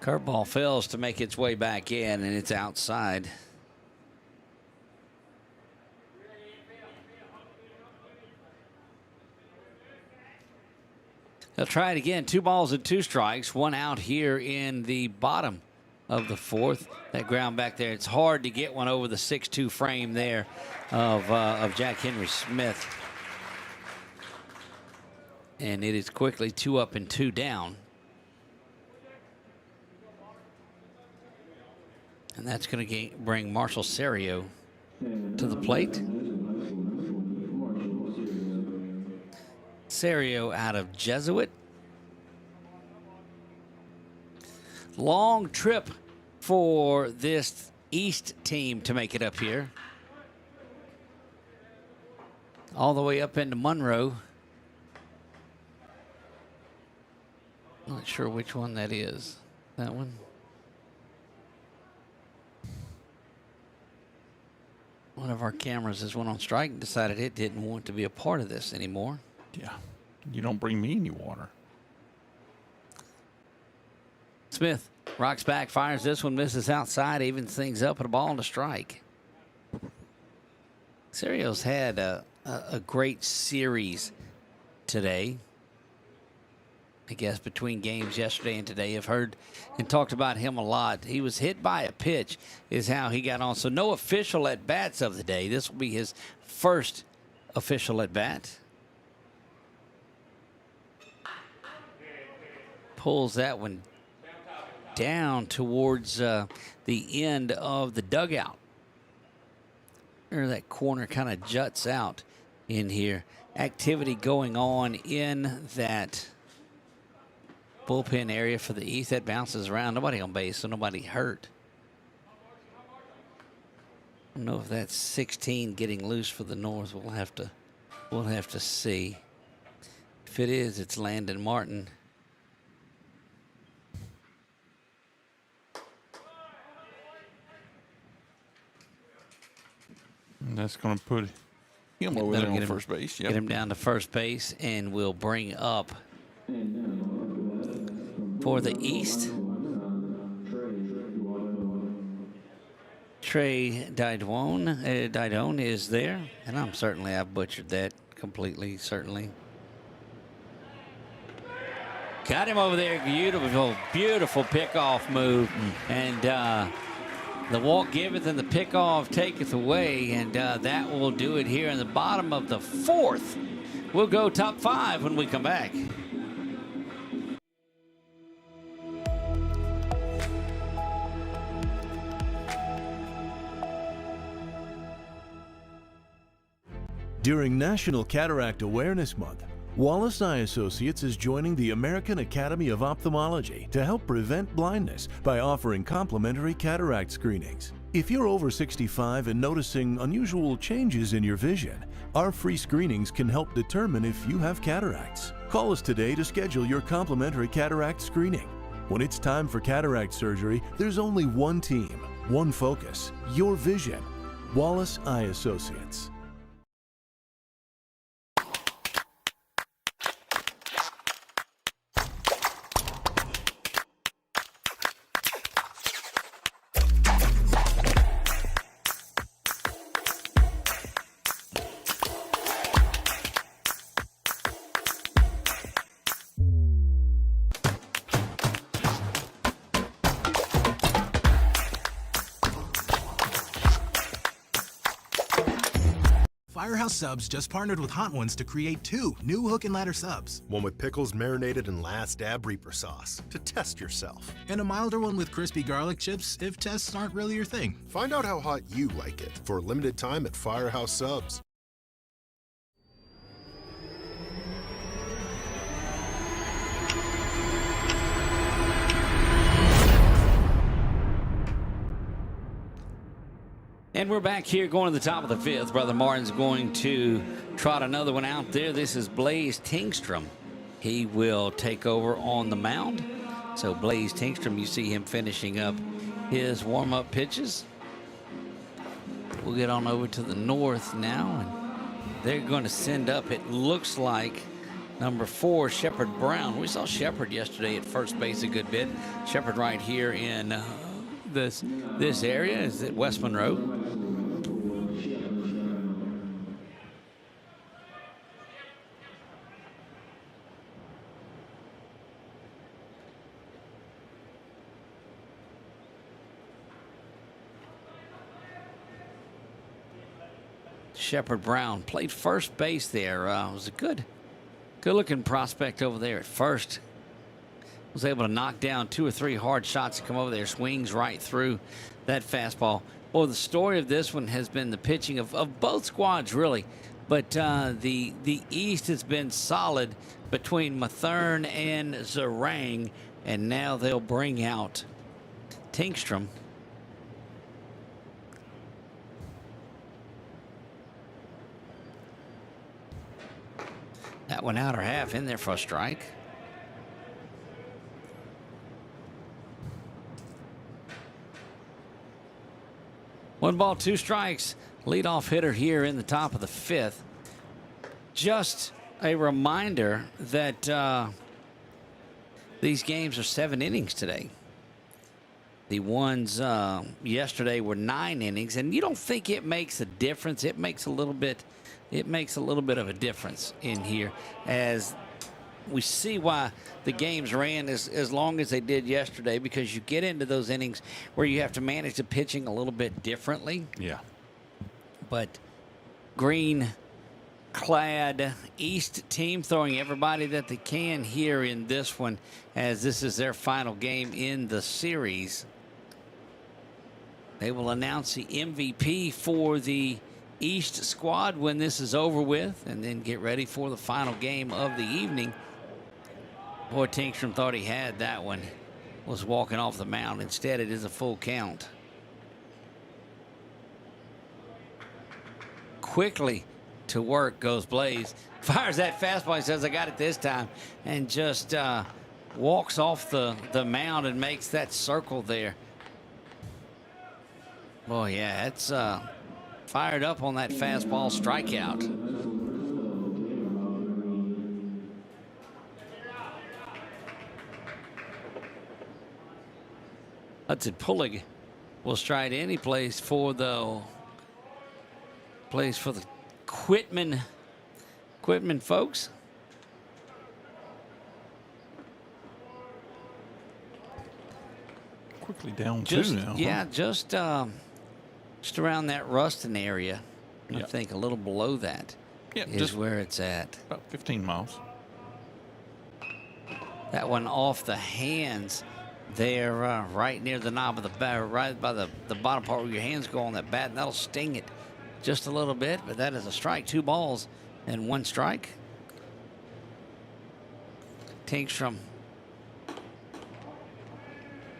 Curveball fails to make its way back in, and it's outside. They'll try it again. 2 balls and 2 strikes. 1 out here in the bottom of the 4th. That ground back there. It's hard to get one over the 6'2" frame there of Jack Henry Smith. And it is quickly 2 up and 2 down. And that's going to bring Marshall Serio to the plate. Serio out of Jesuit. Long trip for this East team to make it up here. All the way up into Monroe. Not sure which one that is. That one? One of our cameras has went on strike and decided it didn't want to be a part of this anymore. Yeah, you don't bring me any water. Smith rocks back, fires this one, misses outside, evens things up at a ball and a strike. Serio's had a great series today. I guess between games yesterday and today, I've heard and talked about him a lot. He was hit by a pitch is how he got on. So no official at-bats of the day. This will be his first official at-bat. Pulls that one down towards the end of the dugout. There, that corner kind of juts out in here. Activity going on in that bullpen area for the East. That bounces around. Nobody on base, so nobody hurt. I don't know if that's 16 getting loose for the North. We'll have to see. If it is, it's Landon Martin. And that's going to put him over there on first base. Yep. Get him down to first base, and we'll bring up for the East, Trey Didone. Didone is there, and I've butchered that completely, certainly. Got him over there. Beautiful, beautiful pickoff move. And the walk giveth and the pickoff taketh away. And that will do it here in the bottom of the 4th. We'll go top 5 when we come back. During National Cataract Awareness Month, Wallace Eye Associates is joining the American Academy of Ophthalmology to help prevent blindness by offering complimentary cataract screenings. If you're over 65 and noticing unusual changes in your vision, our free screenings can help determine if you have cataracts. Call us today to schedule your complimentary cataract screening. When it's time for cataract surgery, there's only one team, one focus, your vision. Wallace Eye Associates. Firehouse Subs just partnered with Hot Ones to create 2 new hook and ladder subs. One with pickles marinated in Last Dab Reaper sauce to test yourself. And a milder one with crispy garlic chips if tests aren't really your thing. Find out how hot you like it for a limited time at Firehouse Subs. And we're back here going to the top of the 5th. Brother Martin's going to trot another one out there. This is Blaze Tingstrom. He will take over on the mound. So Blaze Tingstrom, you see him finishing up his warm-up pitches. We'll get on over to the north now, and they're going to send up, it looks like, number 4, Shepard Brown. We saw Shepard yesterday at first base a good bit. Shepard right here in this area is at West Monroe. Shepard Brown played first base there. Was a good looking prospect over there at first. Was able to knock down 2 or 3 hard shots to come over there. Swings right through that fastball. Well, the story of this one has been the pitching of both squads, really. But the East has been solid between Mathern and Zarang. And now they'll bring out Tingstrom. That one outer half in there for a strike. One ball, 2 strikes. Leadoff hitter here in the top of the 5th. Just a reminder that these games are 7 innings today. The ones yesterday were 9 innings, and you don't think it makes a difference. It makes a little bit of a difference in here, as we see why the games ran as long as they did yesterday, because you get into those innings where you have to manage the pitching a little bit differently. Yeah. But green clad East team throwing everybody that they can here in this one, as this is their final game in the series. They will announce the MVP for the East squad when this is over with, and then get ready for the final game of the evening. Boy, Tingstrom thought he had that one, was walking off the mound. Instead, it is a full count. Quickly to work goes Blaze. Fires that fastball. He says, I got it this time. And just walks off the mound and makes that circle there. Boy, yeah, it's fired up on that fastball strikeout. Hudson Pullig will stride any place for the Quitman folks. Quickly down just, 2 now. Yeah, just around that Ruston area. I think a little below that is just where it's at. About 15 miles. That one off the hands there, right near the knob of the bat, right by the bottom part where your hands go on that bat, and that'll sting it just a little bit. But that is a strike. 2 balls and 1 strike. Tingstrom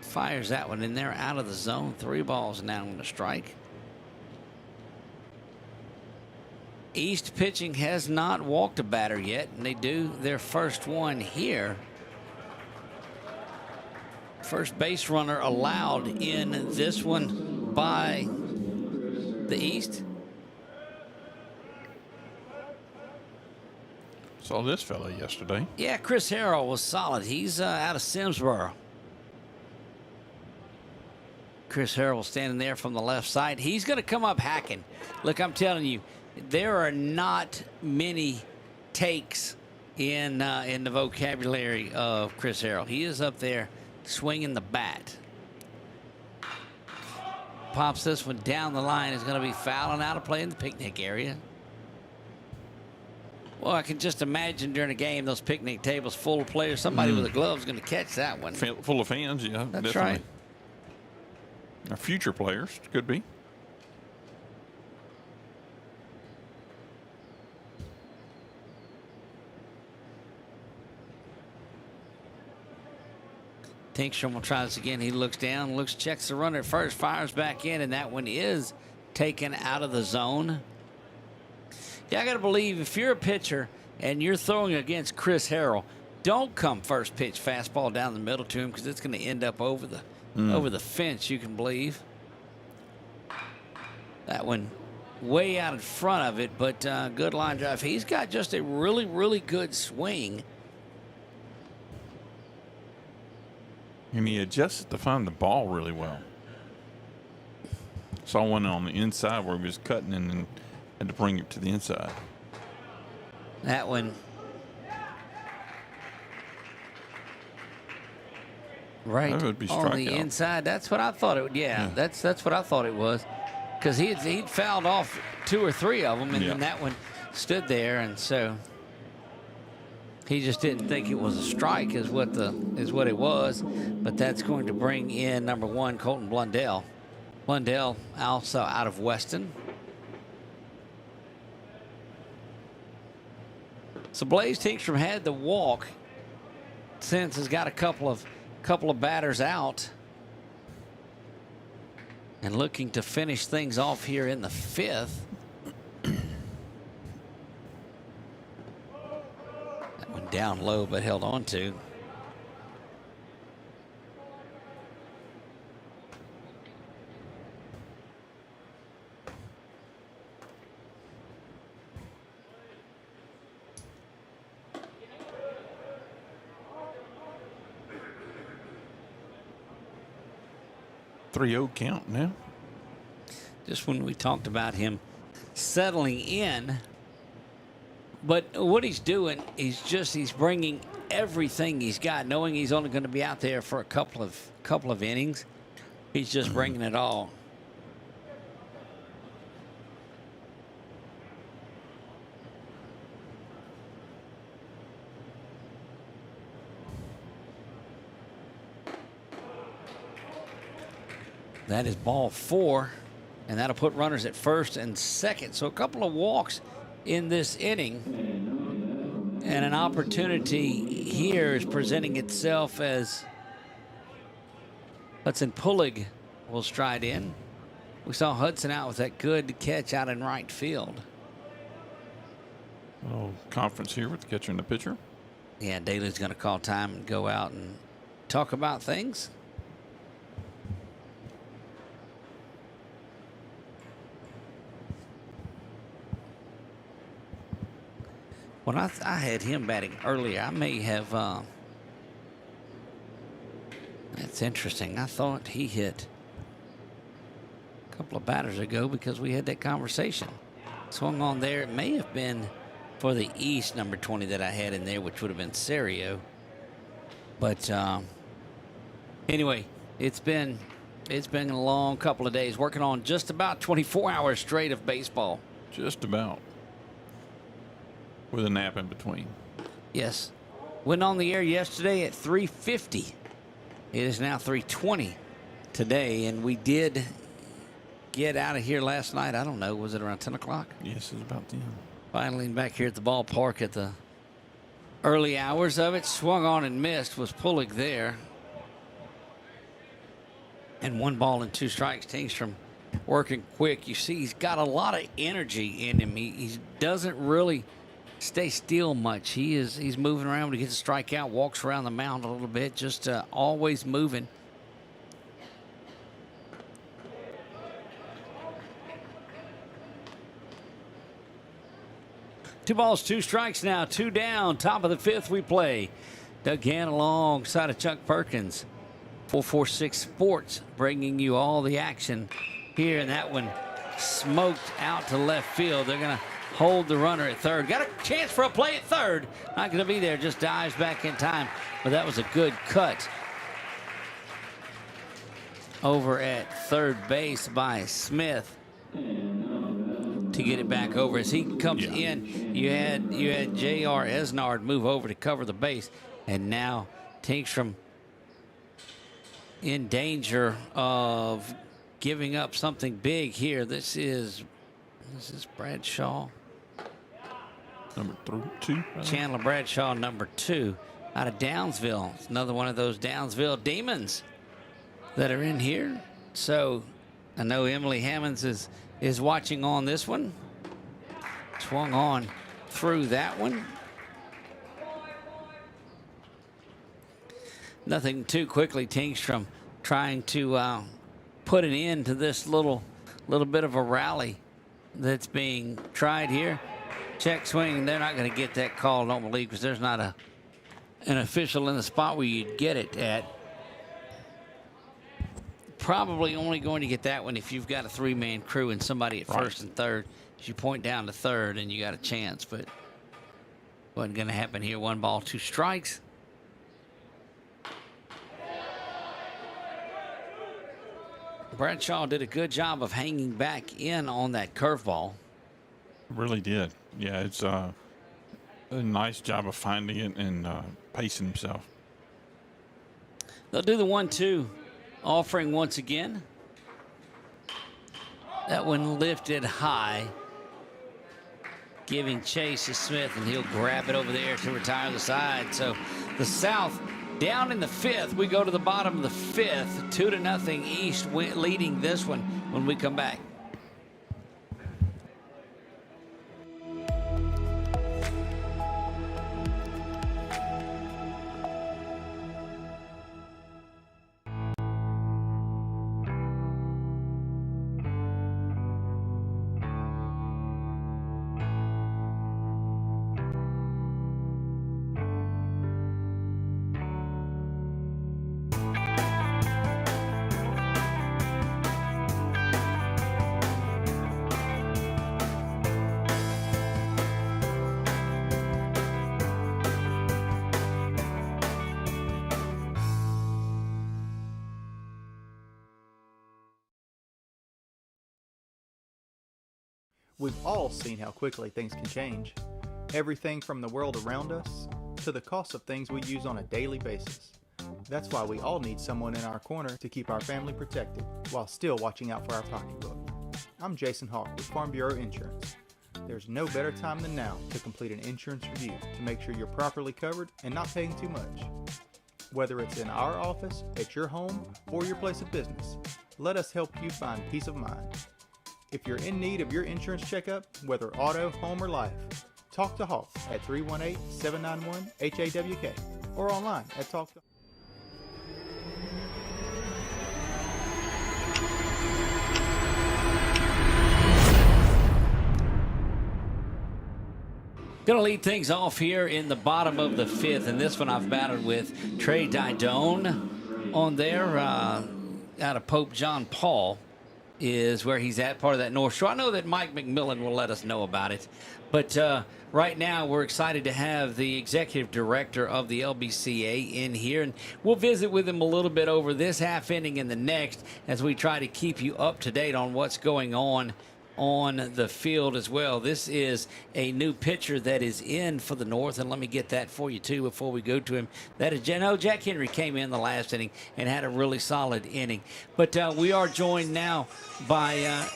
fires that one in there out of the zone. 3 balls now and a strike. East pitching has not walked a batter yet, and they do their first one here. First base runner allowed in this one by the East. Saw this fella yesterday. Yeah, Chris Harrell was solid. He's out of Simsboro. Chris Harrell standing there from the left side. He's going to come up hacking. Look, I'm telling you, there are not many takes in the vocabulary of Chris Harrell. He is up there swinging the bat. Pops this one down the line. Is going to be fouling out of play in the picnic area. Well, I can just imagine during a game, those picnic tables full of players. Somebody with a glove is going to catch that one. Full of fans, yeah. That's definitely. right. Our future players, could be. Tinkstrom will try this again. He looks down, checks the runner at first, fires back in, and that one is taken out of the zone. Yeah, I got to believe if you're a pitcher and you're throwing against Chris Harrell, don't come first pitch fastball down the middle to him because it's going to end up over the fence, you can believe. That one way out in front of it, but good line drive. He's got just a really, really good swing. And he adjusted to find the ball really well. Saw one on the inside where he was cutting and then had to bring it to the inside. That one. Right That would be on the strikeout. inside. That's what I thought it would. Yeah. That's what I thought it was. Because he'd fouled off 2 or 3 of them, and then that one stood there, and so he just didn't think it was a strike is what it was. But that's going to bring in number 1, Colton Blundell. Blundell also out of Weston. So Blaze Tinkstrom had the walk since has got a couple of batters out. And looking to finish things off here in the 5th. That one down low, but held on to. .30 count now. Just when we talked about him settling in, but what he's doing, he's bringing everything he's got, knowing he's only going to be out there for a couple of innings. He's just bringing it all. That is ball 4, and that'll put runners at first and second. So a couple of walks in this inning, and an opportunity here is presenting itself as Hudson Pullig will stride in. We saw Hudson out with that good catch out in right field. Little conference here with the catcher and the pitcher. Yeah, Daly's going to call time and go out and talk about things. When I had him batting earlier, I may have. That's interesting. I thought he hit a couple of batters ago because we had that conversation. Swung on there. It may have been for the East, number 20 that I had in there, which would have been Serio. But anyway, it's been a long couple of days working on just about 24 hours straight of baseball. Just about. With a nap in between. Yes. Went on the air yesterday at 3:50. It is now 3:20 today, and we did get out of here last night. I don't know, was it around 10 o'clock? Yes, it was about 10. Finally back here at the ballpark at the early hours of it. Swung on and missed. Was Pullig there. And 1 ball and 2 strikes. Tinkstrom working quick. You see he's got a lot of energy in him. He doesn't really stay still much. He's moving around when he gets a strikeout, walks around the mound a little bit, just always moving. Two balls, two strikes now, two down. Top of the fifth we play. Doug Gann alongside of Chuck Perkins. 446 Sports bringing you all the action here. And that one smoked out to left field. They're going to hold the runner at third. Got a chance for a play at third. Not going to be there. Just dives back in time. But that was a good cut over at third base by Smith to get it back over. As he comes in, you had J.R. Esnard move over to cover the base, and now Tinkstrom in danger of giving up something big here. This is Bradshaw, number 2. Chandler Bradshaw, number 2, out of Downsville. It's another one of those Downsville Demons that are in here. So I know Emily Hammonds is watching on this one. Swung on through that one. Nothing too quickly. Tinkstrom trying to put an end to this little bit of a rally that's being tried here. Check swing. They're not going to get that call, I don't believe, because there's not an official in the spot where you'd get it at. Probably only going to get that one if you've got a 3-man crew and somebody at first and third. As you point down to third and you got a chance, but wasn't going to happen here. 1 ball, 2 strikes. Bradshaw did a good job of hanging back in on that curveball. Really did. Yeah, it's a nice job of finding it and pacing himself. They'll do the 1-2. Offering once again. That one lifted high, giving chase to Smith, and he'll grab it over there to retire the side. So the South down in the 5th. We go to the bottom of the 5th. 2-0 East leading this one when we come back. We've all seen how quickly things can change. Everything from the world around us to the cost of things we use on a daily basis. That's why we all need someone in our corner to keep our family protected while still watching out for our pocketbook. I'm Jason Hawk with Farm Bureau Insurance. There's no better time than now to complete an insurance review to make sure you're properly covered and not paying too much. Whether it's in our office, at your home, or your place of business, let us help you find peace of mind. If you're in need of your insurance checkup, whether auto, home, or life, talk to Hawk at 318-791-HAWK or online at Talk to. Going to lead things off here in the bottom of the 5th, and this one I've battled with Trey Didone on there out of Pope John Paul. Is where he's at, part of that North Shore. I know that Mike McMillan will let us know about it, but right now we're excited to have the executive director of the LBCA in here, and we'll visit with him a little bit over this half inning and the next as we try to keep you up to date on what's going on the field as well. This is a new pitcher that is in for the North, and let me get that for you too before we go to him. That is Jack Henry came in the last inning and had a really solid inning. But we are joined now by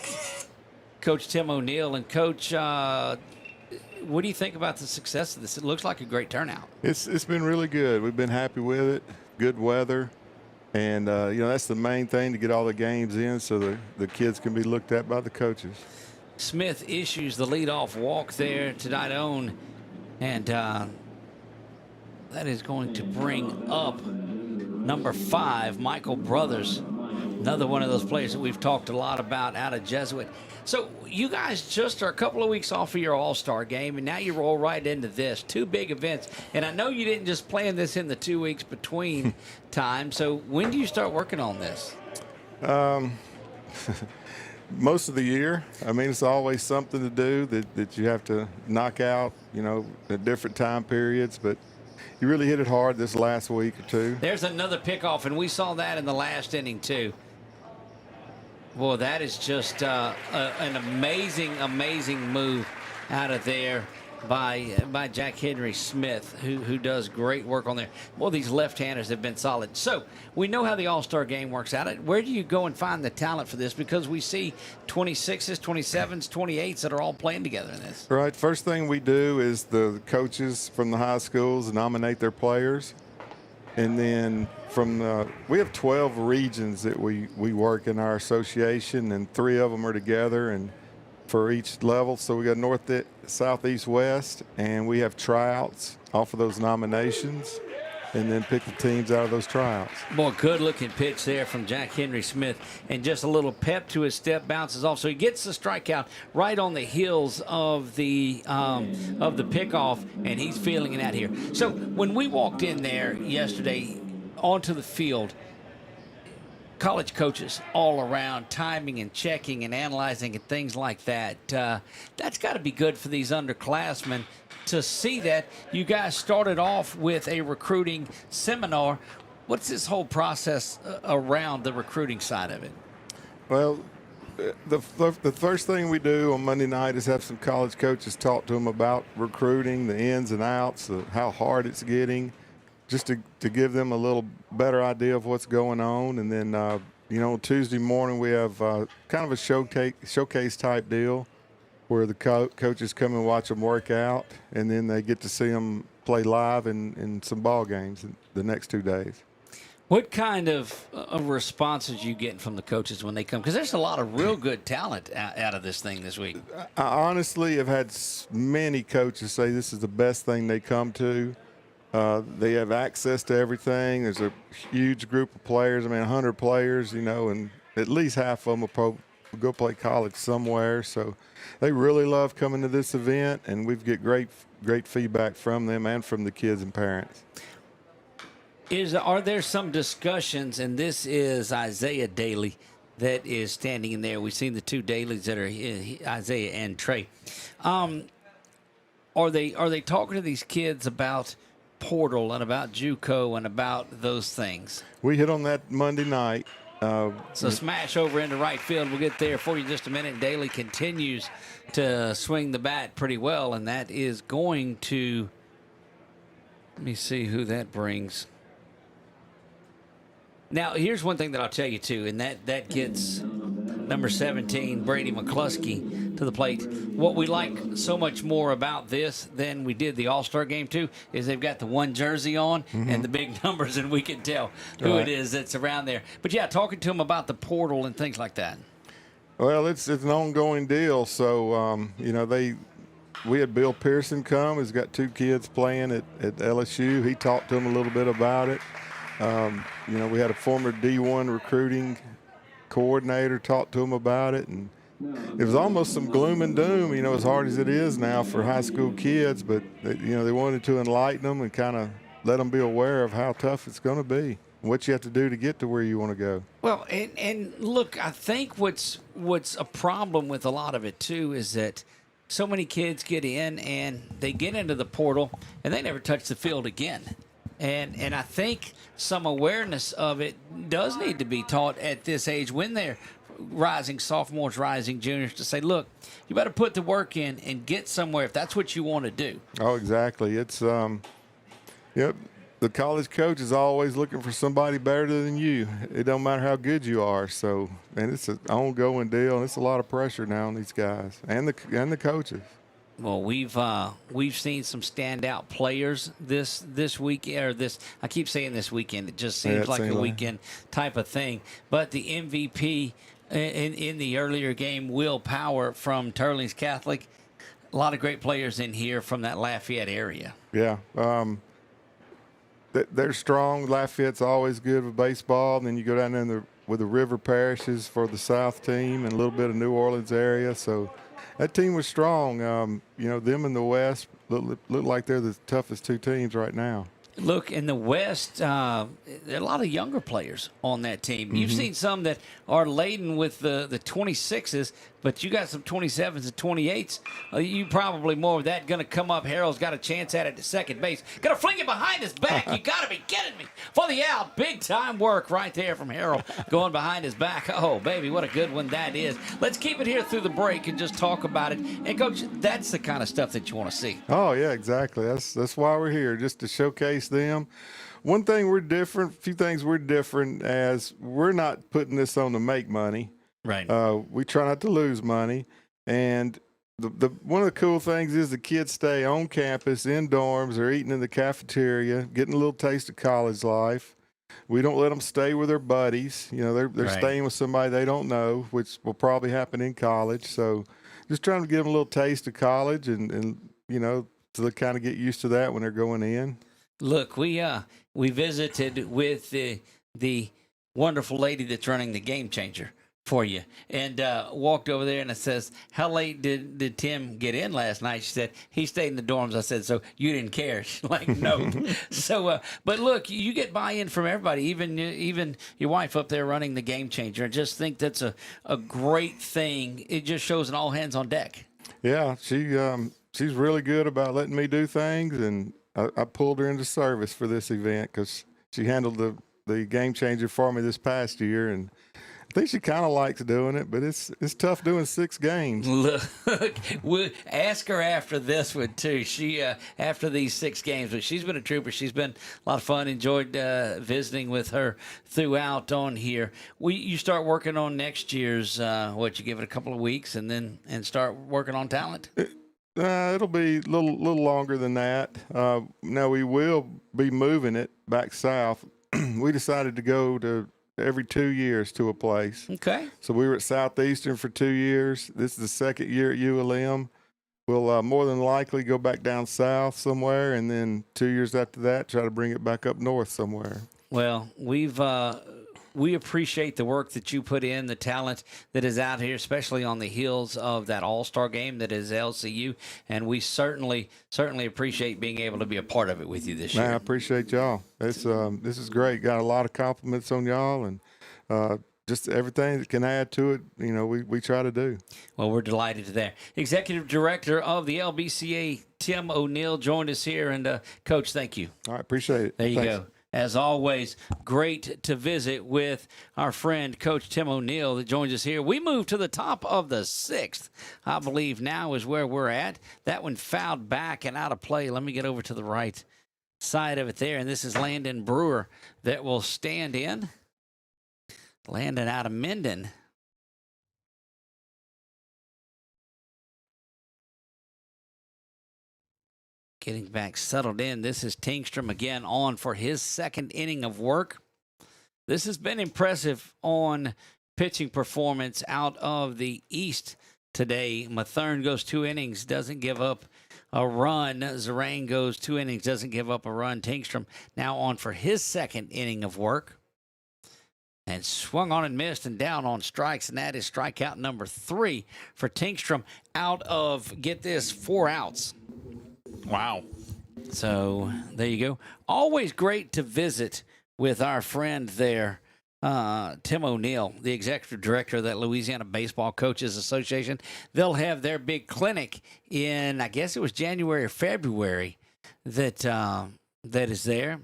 Coach Tim O'Neill. And Coach, what do you think about the success of this? It looks like a great turnout. It's been really good. We've been happy with it. Good weather. And, that's the main thing, to get all the games in so the kids can be looked at by the coaches. Smith issues the leadoff walk there to Didone, and that is going to bring up number 5, Michael Brothers, another one of those players that we've talked a lot about out of Jesuit. So you guys just are a couple of weeks off of your All-Star game, and now you roll right into this. 2 big events. And I know you didn't just plan this in the 2 weeks between time. So when do you start working on this? Most of the year. I mean, it's always something to do that you have to knock out, at different time periods. But you really hit it hard this last week or 2. There's another pickoff, and we saw that in the last inning, too. Boy, that is just an amazing move out of there by Jack Henry Smith, who does great work on there. Well, these left-handers have been solid. So we know how the All-Star game works out. Where do you go and find the talent for this? Because we see 26s, 27s, 28s that are all playing together in this. Right. First thing we do is the coaches from the high schools nominate their players. And then we have 12 regions that we work in our association, and 3 of them are together and for each level. So we got north, south, east, west, and we have tryouts off of those nominations, and then pick the teams out of those tryouts. Boy, good-looking pitch there from Jack Henry Smith, and just a little pep to his step, bounces off. So he gets the strikeout right on the heels of the pickoff, and he's feeling it out here. So when we walked in there yesterday onto the field, college coaches all around, timing and checking and analyzing and things like that. That's got to be good for these underclassmen to see that. You guys started off with a recruiting seminar. What's this whole process around the recruiting side of it? Well, the first thing we do on Monday night is have some college coaches talk to them about recruiting, the ins and outs, how hard it's getting, just to give them a little better idea of what's going on. And then, Tuesday morning we have kind of a showcase type deal where the coaches come and watch them work out, and then they get to see them play live in some ball games the next 2 days. What kind of responses you getting from the coaches when they come? Because there's a lot of real good talent out of this thing this week. I honestly have had many coaches say this is the best thing they come to. They have access to everything. There's a huge group of players. 100 players, and at least half of them will go play college somewhere. So they really love coming to this event, and we get great feedback from them and from the kids and parents. Are there some discussions, and this is Isaiah Daly that is standing in there. We've seen the 2 Dalys that are Isaiah and Trey. Are they talking to these kids about portal and about JUCO and about those things? We hit on that Monday night. So smash over into right field. We'll get there for you in just a minute. Daly continues to swing the bat pretty well, and that is going to, let me see who that brings. Now, here's one thing that I'll tell you, too, and that gets number 17, Brady McCluskey, to the plate. What we like so much more about this than we did the All-Star game, too, is they've got the 1 jersey on and the big numbers, and we can tell who it is that's around there. But, yeah, talking to them about the portal and things like that. Well, it's an ongoing deal. So, we had Bill Pearson come. He's got 2 kids playing at LSU. He talked to them a little bit about it. We had a former D1 recruiting coordinator talk to him about it, and it was almost some gloom and doom, as hard as it is now for high school kids, but they wanted to enlighten them and kind of let them be aware of how tough it's going to be, what you have to do to get to where you want to go. Well, and look, I think what's a problem with a lot of it too is that so many kids get in and they get into the portal and they never touch the field again. And I think some awareness of it does need to be taught at this age when they're rising sophomores, rising juniors, to say, look, you better put the work in and get somewhere if that's what you want to do. Oh, exactly. It's, the college coach is always looking for somebody better than you. It don't matter how good you are. So, and it's an ongoing deal, and it's a lot of pressure now on these guys and the coaches. Well, we've seen some standout players this week, or this. I keep saying this weekend. It just seems like a weekend type of thing. But the MVP in the earlier game, Will Power from Turlings Catholic. A lot of great players in here from that Lafayette area. Yeah. They're strong. Lafayette's always good with baseball. And then you go down there with the river parishes for the South team and a little bit of New Orleans area. So that team was strong. Them in the West look like they're the toughest two teams right now. Look, in the West, there are a lot of younger players on that team. You've seen some that are laden with the 26s, but you got some 27s and 28s. You probably more of that going to come up. Harold's got a chance at it at second base. Going to fling it behind his back. You got to be kidding me. For the out, big-time work right there from Harold going behind his back. Oh, baby, what a good one that is. Let's keep it here through the break and just talk about it. And, Coach, that's the kind of stuff that you want to see. Oh, yeah, exactly. That's why we're here, just to showcase them. One thing we're different, a few things we're different as we're not putting this on to make money. Right. We try not to lose money. And the one of the cool things is the kids stay on campus in dorms. They're eating in the cafeteria, getting a little taste of college life. We don't let them stay with their buddies. They're staying with somebody they don't know, which will probably happen in college. So just trying to give them a little taste of college and so they kind of get used to that when they're going in. Look, we visited with the wonderful lady that's running the Game Changer for you, and walked over there, and it says, how late did Tim get in last night? She said, he stayed in the dorms. I said, so you didn't care? She's like, no. So, but look, you get buy-in from everybody, even your wife up there running the Game Changer. I just think that's a great thing. It just shows an all hands on deck. Yeah, she's really good about letting me do things, and I pulled her into service for this event because she handled the Game Changer for me this past year, and I think she kind of likes doing it, but it's tough doing 6 games. Look, we'll ask her after this one too. She after these 6 games, but she's been a trooper. She's been a lot of fun. Enjoyed visiting with her throughout on here. You start working on next year's. You give it a couple of weeks and start working on talent. It'll be a little longer than that. Now we will be moving it back south. We decided to go to every 2 years to a place. Okay. So we were at Southeastern for 2 years. This is the 2nd year at ULM. We'll more than likely go back down south somewhere, and then 2 years after that, try to bring it back up north somewhere. Well, we appreciate the work that you put in, the talent that is out here, especially on the heels of that All-Star game that is LCU, and we certainly appreciate being able to be a part of it with you this year. I appreciate y'all. This is great. Got a lot of compliments on y'all, and just everything that can add to it, we try to do. Well, we're delighted to that. Executive Director of the LBCA, Tim O'Neill, joined us here, and Coach, thank you. All right, appreciate it. There you Thanks. go. As always, great to visit with our friend, Coach Tim O'Neill, that joins us here. We move to the top of the 6th, I believe now is where we're at. That one fouled back and out of play. Let me get over to the right side of it there, and this is Landon Brewer that will stand in. Landon out of Minden. Getting back settled in. This is Tingstrom again on for his 2nd inning of work. This has been impressive on pitching performance out of the East today. Mathern goes 2 innings, doesn't give up a run. Zarang goes 2 innings, doesn't give up a run. Tingstrom now on for his 2nd inning of work. And swung on and missed and down on strikes, and that is strikeout number 3 for Tingstrom out of, get this, 4 outs. Wow. So there you go. Always great to visit with our friend there, Tim O'Neill, the executive director of that Louisiana Baseball Coaches Association. They'll have their big clinic in, I guess it was January or February that is there.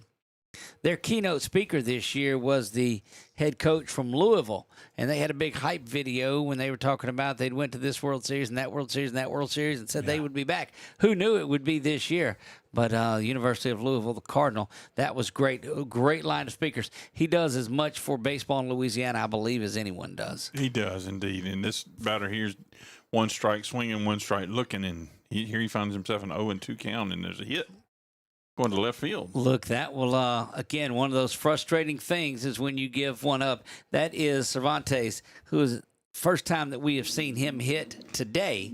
Their keynote speaker this year was the head coach from Louisville, and they had a big hype video when they were talking about they'd went to this World Series and that World Series and that World Series and said they would be back. Who knew it would be this year? But University of Louisville, the Cardinal, that was great. A great line of speakers. He does as much for baseball in Louisiana, I believe, as anyone does. He does, indeed. And this batter here's 1 strike swinging, 1 strike looking, and Here he finds himself an 0-2 count, and there's a hit going to left field. Look, that will, again, one of those frustrating things is when you give one up. That is Cervantes, who is first time that we have seen him hit today.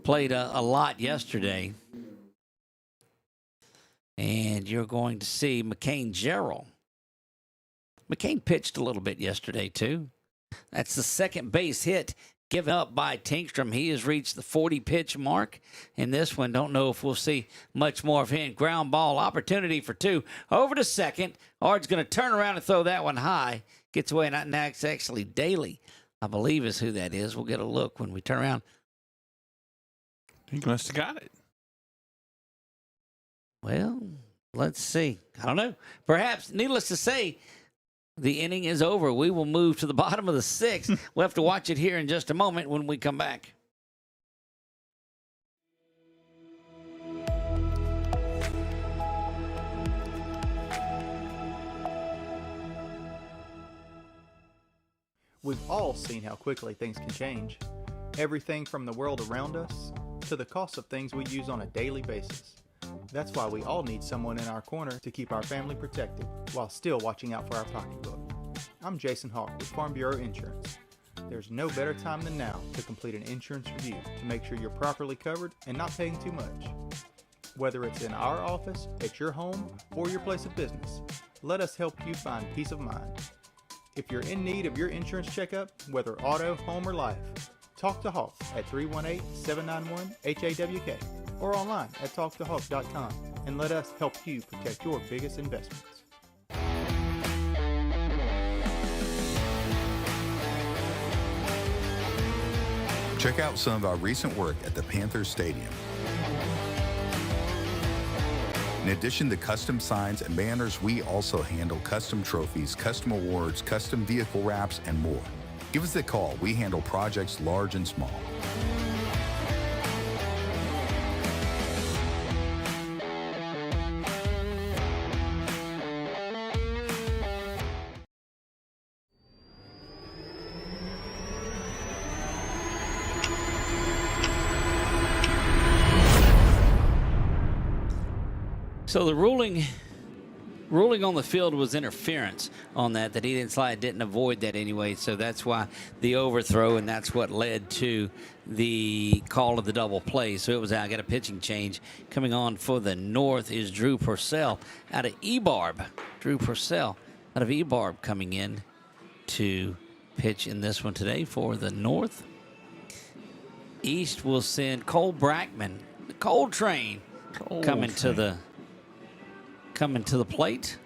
Played a lot yesterday. And you're going to see McCain Gerald. McCain pitched a little bit yesterday, too. That's the second base hit given up by Tinkstrom. He has reached the 40-pitch mark. In this one, don't know if we'll see much more of him. Ground ball opportunity for 2. Over to second. Ard's going to turn around and throw that one high. Gets away, and that's actually Daly, I believe is who that is. We'll get a look when we turn around. He must have got it. Well, let's see. I don't know. Perhaps, needless to say, the inning is over. We will move to the bottom of the 6th. We'll have to watch it here in just a moment when we come back. We've all seen how quickly things can change. Everything from the world around us to the cost of things we use on a daily basis. That's why we all need someone in our corner to keep our family protected while still watching out for our pocketbook. I'm Jason Hawk with Farm Bureau Insurance. There's no better time than now to complete an insurance review to make sure you're properly covered and not paying too much. Whether it's in our office, at your home, or your place of business, let us help you find peace of mind. If you're in need of your insurance checkup, whether auto, home, or life, talk to Hawk at 318-791-HAWK or online at talktohawk.com and let us help you protect your biggest investments. Check out some of our recent work at the Panthers Stadium. In addition to custom signs and banners, we also handle custom trophies, custom awards, custom vehicle wraps, and more. Give us a call. We handle projects large and small. So the ruling on the field was interference on that he didn't slide, didn't avoid that anyway. So that's why the overthrow, and that's what led to the call of the double play. So it was out. Got a pitching change. Coming on for the North is Drew Purcell out of Ebarb. Drew Purcell out of Ebarb coming in to pitch in this one today for the North. East will send Cole Brackman, the Coal Train, coming to the plate.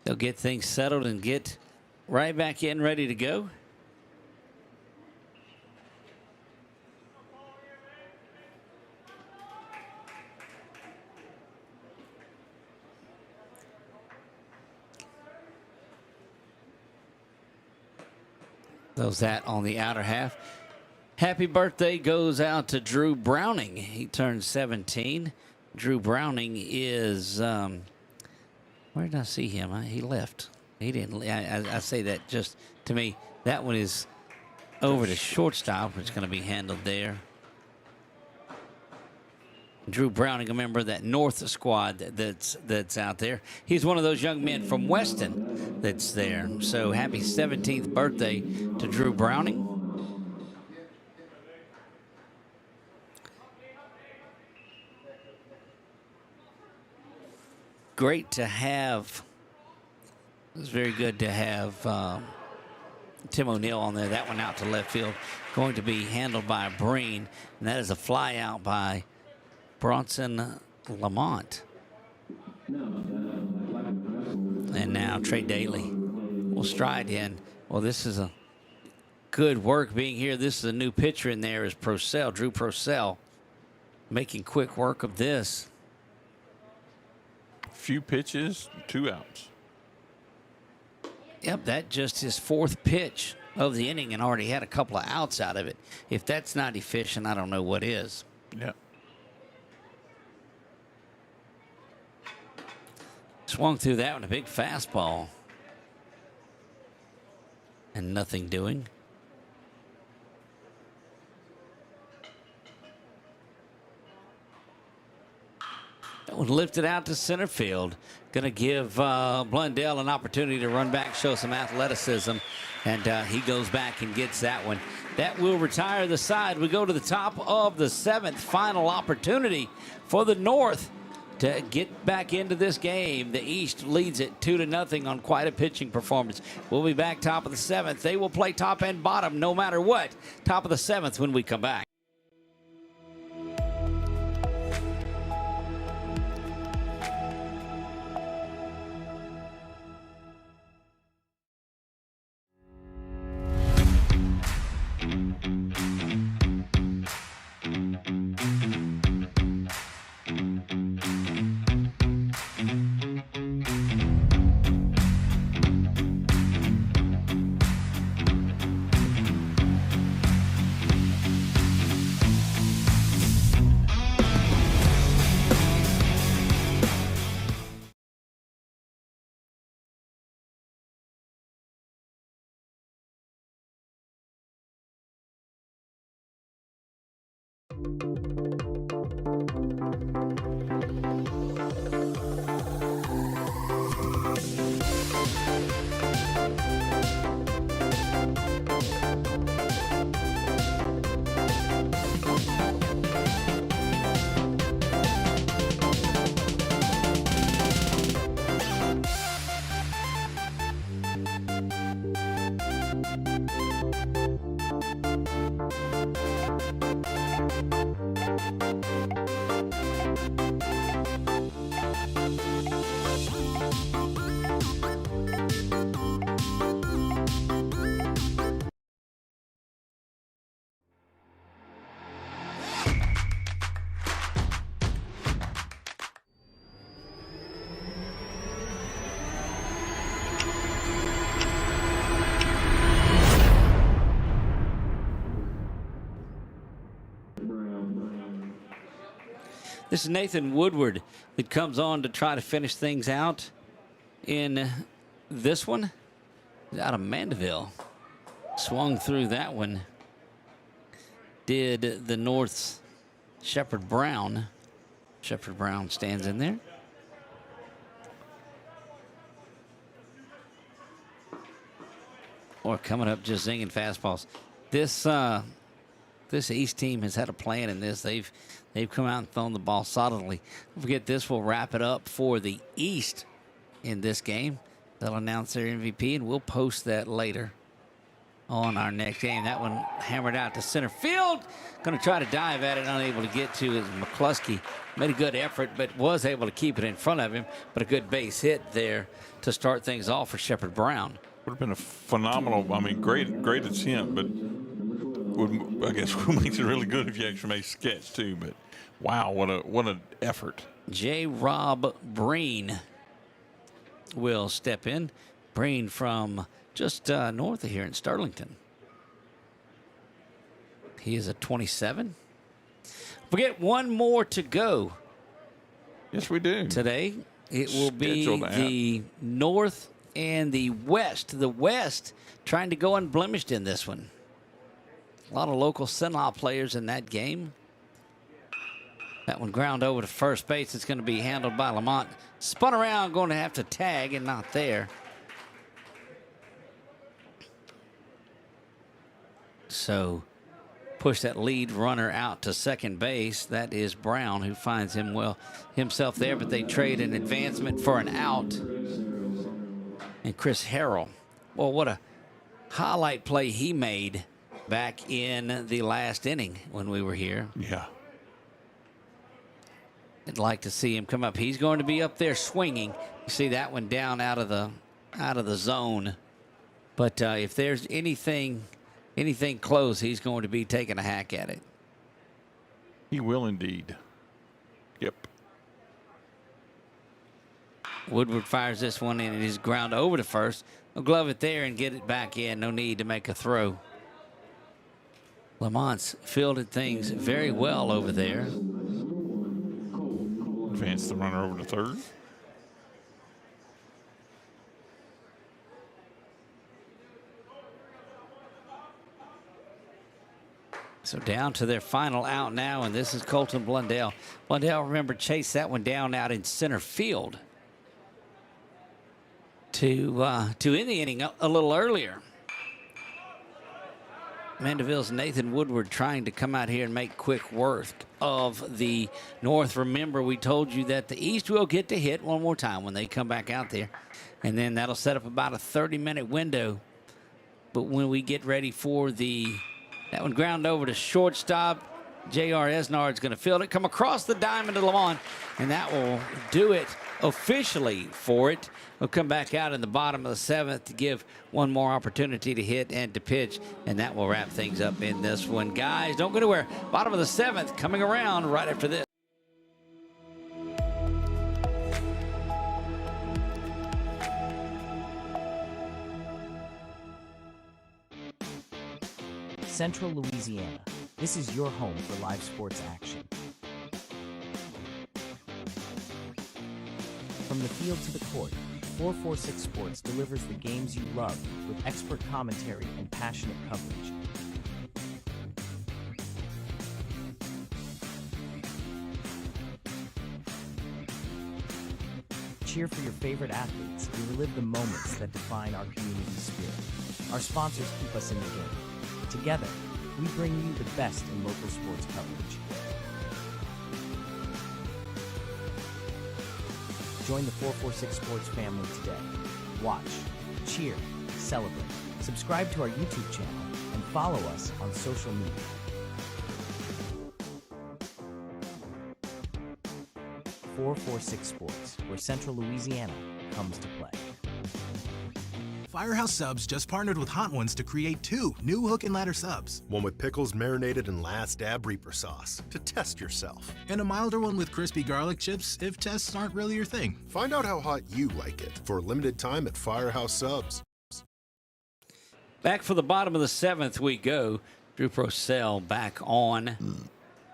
They'll get things settled and get right back in, ready to go. Those that on the outer half. Happy birthday goes out to Drew Browning. He turned 17. Drew Browning is, where did I see him? He left. He didn't. I say that just to me. That one is over to shortstop, which is going to be handled there. Drew Browning, a member of that North squad that's out there. He's one of those young men from Weston that's there. So happy 17th birthday to Drew Browning. Great to have. It was very good to have Tim O'Neill on there. That one out to left field, going to be handled by Breen, and that is a fly out by Bronson Lamont. And now Trey Daly will stride in. Well, this is a good work being here. This is a new pitcher in there is Purcell, Drew Purcell, making quick work of this. Few pitches, 2 outs. Yep, that just his 4th pitch of the inning and already had a couple of outs out of it. If that's not efficient, I don't know what is. Yeah. Swung through that one, a big fastball. And nothing doing. That one lifted out to center field. Going to give Blundell an opportunity to run back, show some athleticism. And he goes back and gets that one. That will retire the side. We go to the top of the 7th. Final opportunity for the North to get back into this game. The East leads it 2-0 on quite a pitching performance. We'll be back top of the 7th. They will play top and bottom no matter what. Top of the 7th when we come back. This is Nathan Woodward that comes on to try to finish things out in this one. Out of Mandeville. Swung through that one. Did the North's Shepherd Brown. Shepherd Brown stands in there. Or coming up just zinging fastballs. This East team has had a plan in this. They've come out and thrown the ball solidly. Don't forget, this will wrap it up for the East in this game. They'll announce their MVP, and we'll post that later on our next game. That one hammered out to center field. Going to try to dive at it, unable to get to it. McCluskey made a good effort, but was able to keep it in front of him. But a good base hit there to start things off for Shepherd Brown. Would have been a phenomenal, great attempt, but I guess what makes it really good if you actually make a sketch too. But wow, what an effort. J. Rob Breen will step in. Breen from just north of here in Sterlington. He is a 27. We get one more to go. Yes, we do. Today, it will be the North and the West. The West trying to go unblemished in this one. A lot of local St. players in that game. That one ground over to first base. It's going to be handled by Lamont. Spun around, going to have to tag, and not there. So push that lead runner out to second base. That is Brown, who finds himself there, but they trade an advancement for an out. And Chris Harrell, well, what a highlight play he made back in the last inning when we were here. Yeah. I'd like to see him come up. He's going to be up there swinging. You see that one down out of the zone. But if there's anything close, he's going to be taking a hack at it. He will indeed. Yep. Woodward fires this one in. It is ground over to first. He'll glove it there and get it back in. No need to make a throw. Lamont's fielded things very well over there. Advance the runner over to third. So down to their final out now, and this is Colton Blundell. Blundell, remember, chased that one down out in center field to end the inning a little earlier. Mandeville's Nathan Woodward trying to come out here and make quick work of the North. Remember, we told you that the East will get to hit one more time when they come back out there, and then that'll set up about a 30-minute window. But when we get ready for that one ground over to shortstop, J.R. Esnard's going to field it, come across the diamond to Lamont, and that will do it officially for it. We'll come back out in the bottom of the 7th to give one more opportunity to hit and to pitch, and that will wrap things up in this one. Guys, don't go anywhere. Bottom of the 7th coming around right after this. Central Louisiana. This is your home for live sports action. From the field to the court, 446 Sports delivers the games you love with expert commentary and passionate coverage. Cheer for your favorite athletes and relive the moments that define our community spirit. Our sponsors keep us in the game. Together, we bring you the best in local sports coverage. Join the 446 Sports family today. Watch, cheer, celebrate. Subscribe to our YouTube channel and follow us on social media. .446Sports, where Central Louisiana comes to play. Firehouse Subs just partnered with Hot Ones to create 2 new hook and ladder subs. One with pickles marinated in Last Dab Reaper sauce to test yourself. And a milder one with crispy garlic chips if tests aren't really your thing. Find out how hot you like it for a limited time at Firehouse Subs. Back for the bottom of the 7th we go. Drew Procell back on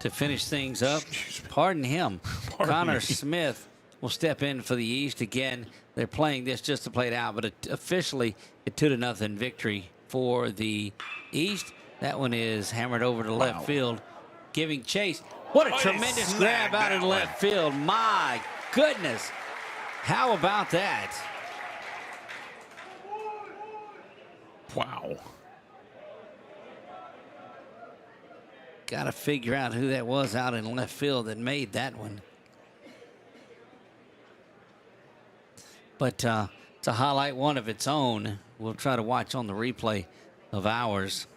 to finish things up. Pardon him. Connor Smith will step in for the East again. They're playing this just to play it out, but officially a 2-0 victory for the East. That one is hammered over to left field, giving chase. What a tremendous grab out in left field. My goodness. How about that? Wow. Got to figure out who that was out in left field that made that one. But to highlight one of its own, we'll try to watch on the replay of ours.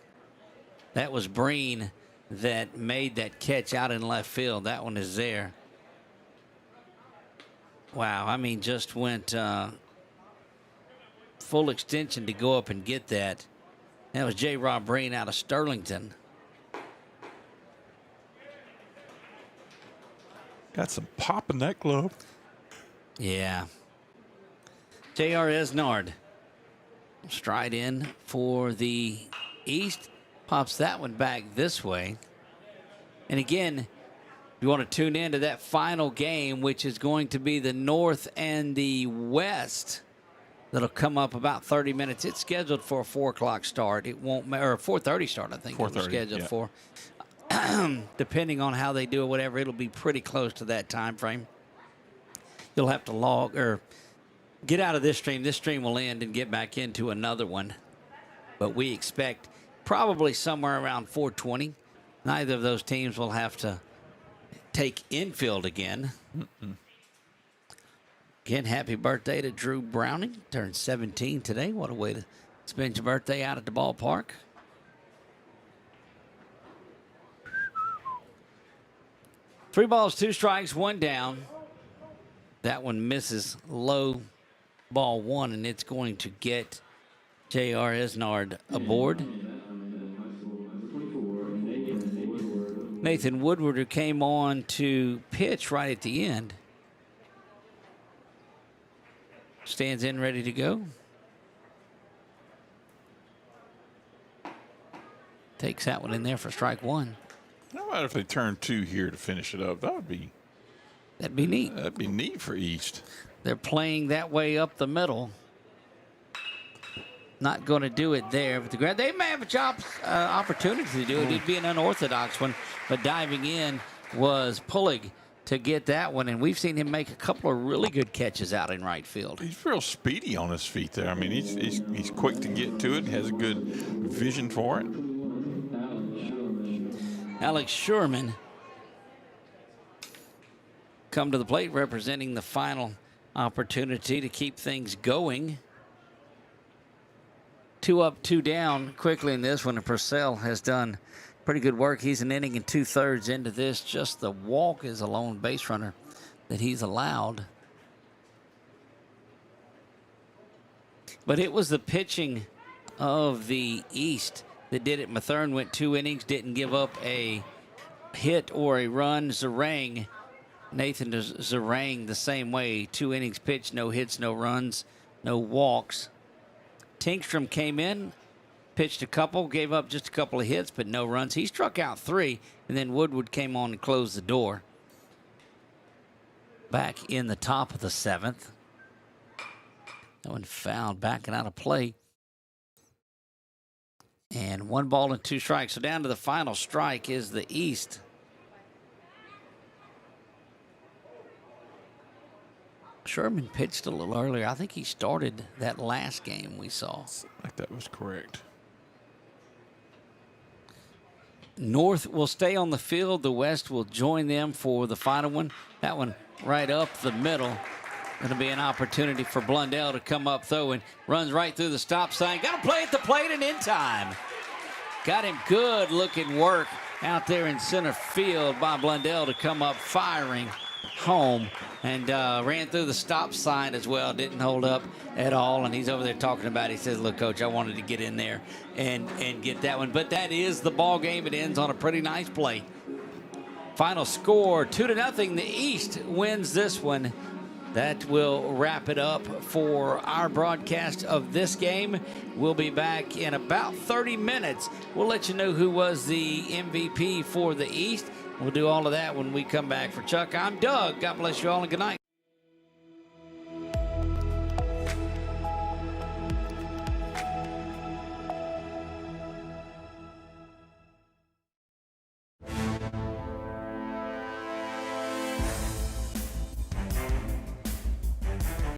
That was Breen that made that catch out in left field. That one is there. Wow, I mean, just went full extension to go up and get that. That was J. Rob Breen out of Sterlington. Got some pop in that glove. Yeah. J.R. Esnard stride in for the East. Pops that one back this way. And again, you want to tune in to that final game, which is going to be the North and the West. That'll come up about 30 minutes. It's scheduled for a 4 o'clock start. It won't matter, or 4:30 start, I think. 4:30, it's scheduled yeah. for. Depending on how they do it, whatever, it'll be pretty close to that time frame. You'll have to log or get out of this stream. This stream will end and get back into another one. But we expect probably somewhere around 4:20. Neither of those teams will have to take infield again. Again, happy birthday to Drew Browning. Turned 17 today. What a way to spend your birthday out at the ballpark. Three balls, 2 strikes, 1 down. That one misses low, ball 1, and it's going to get J.R. Esnard aboard. Nathan Woodward, who came on to pitch right at the end. Stands in, ready to go. Takes that one in there for strike one. How about if they turn 2 here to finish it up? That'd be neat. That'd be neat for East. They're playing that way up the middle. Not going to do it there. But they may have a opportunity to do it. It'd be an unorthodox one. But diving in was Pullig to get that one. And we've seen him make a couple of really good catches out in right field. He's real speedy on his feet there. I mean, he's quick to get to it. Has a good vision for it. Alex Sherman come to the plate representing the final opportunity to keep things going. 2 up, 2 down quickly in this one, and Purcell has done pretty good work. He's an inning and 2/3 into this. Just the walk is a lone base runner that he's allowed. But it was the pitching of the East that did it. Mathern went 2 innings, didn't give up a hit or a run. Nathan Zarang the same way. 2 innings pitched, no hits, no runs, no walks. Tinkstrom came in, pitched a couple, gave up just a couple of hits, but no runs. He struck out 3, and then Woodward came on and closed the door. Back in the top of the 7th. That one fouled, backing out of play. And 1 ball and 2 strikes. So down to the final strike is the East. Sherman pitched a little earlier. I think he started that last game we saw. Like that was correct. North will stay on the field. The West will join them for the final one. That one right up the middle. Going to be an opportunity for Blundell to come up throwing. Runs right through the stop sign. Got to play at the plate and in time. Got him good looking work out there in center field by Blundell to come up firing home. And ran through the stop sign as well. Didn't hold up at all. And he's over there talking about it. He says, look, Coach, I wanted to get in there and get that one. But that is the ball game. It ends on a pretty nice play. Final score, 2-0. The East wins this one. That will wrap it up for our broadcast of this game. We'll be back in about 30 minutes. We'll let you know who was the MVP for the East. We'll do all of that when we come back. For Chuck, I'm Doug. God bless you all and good night.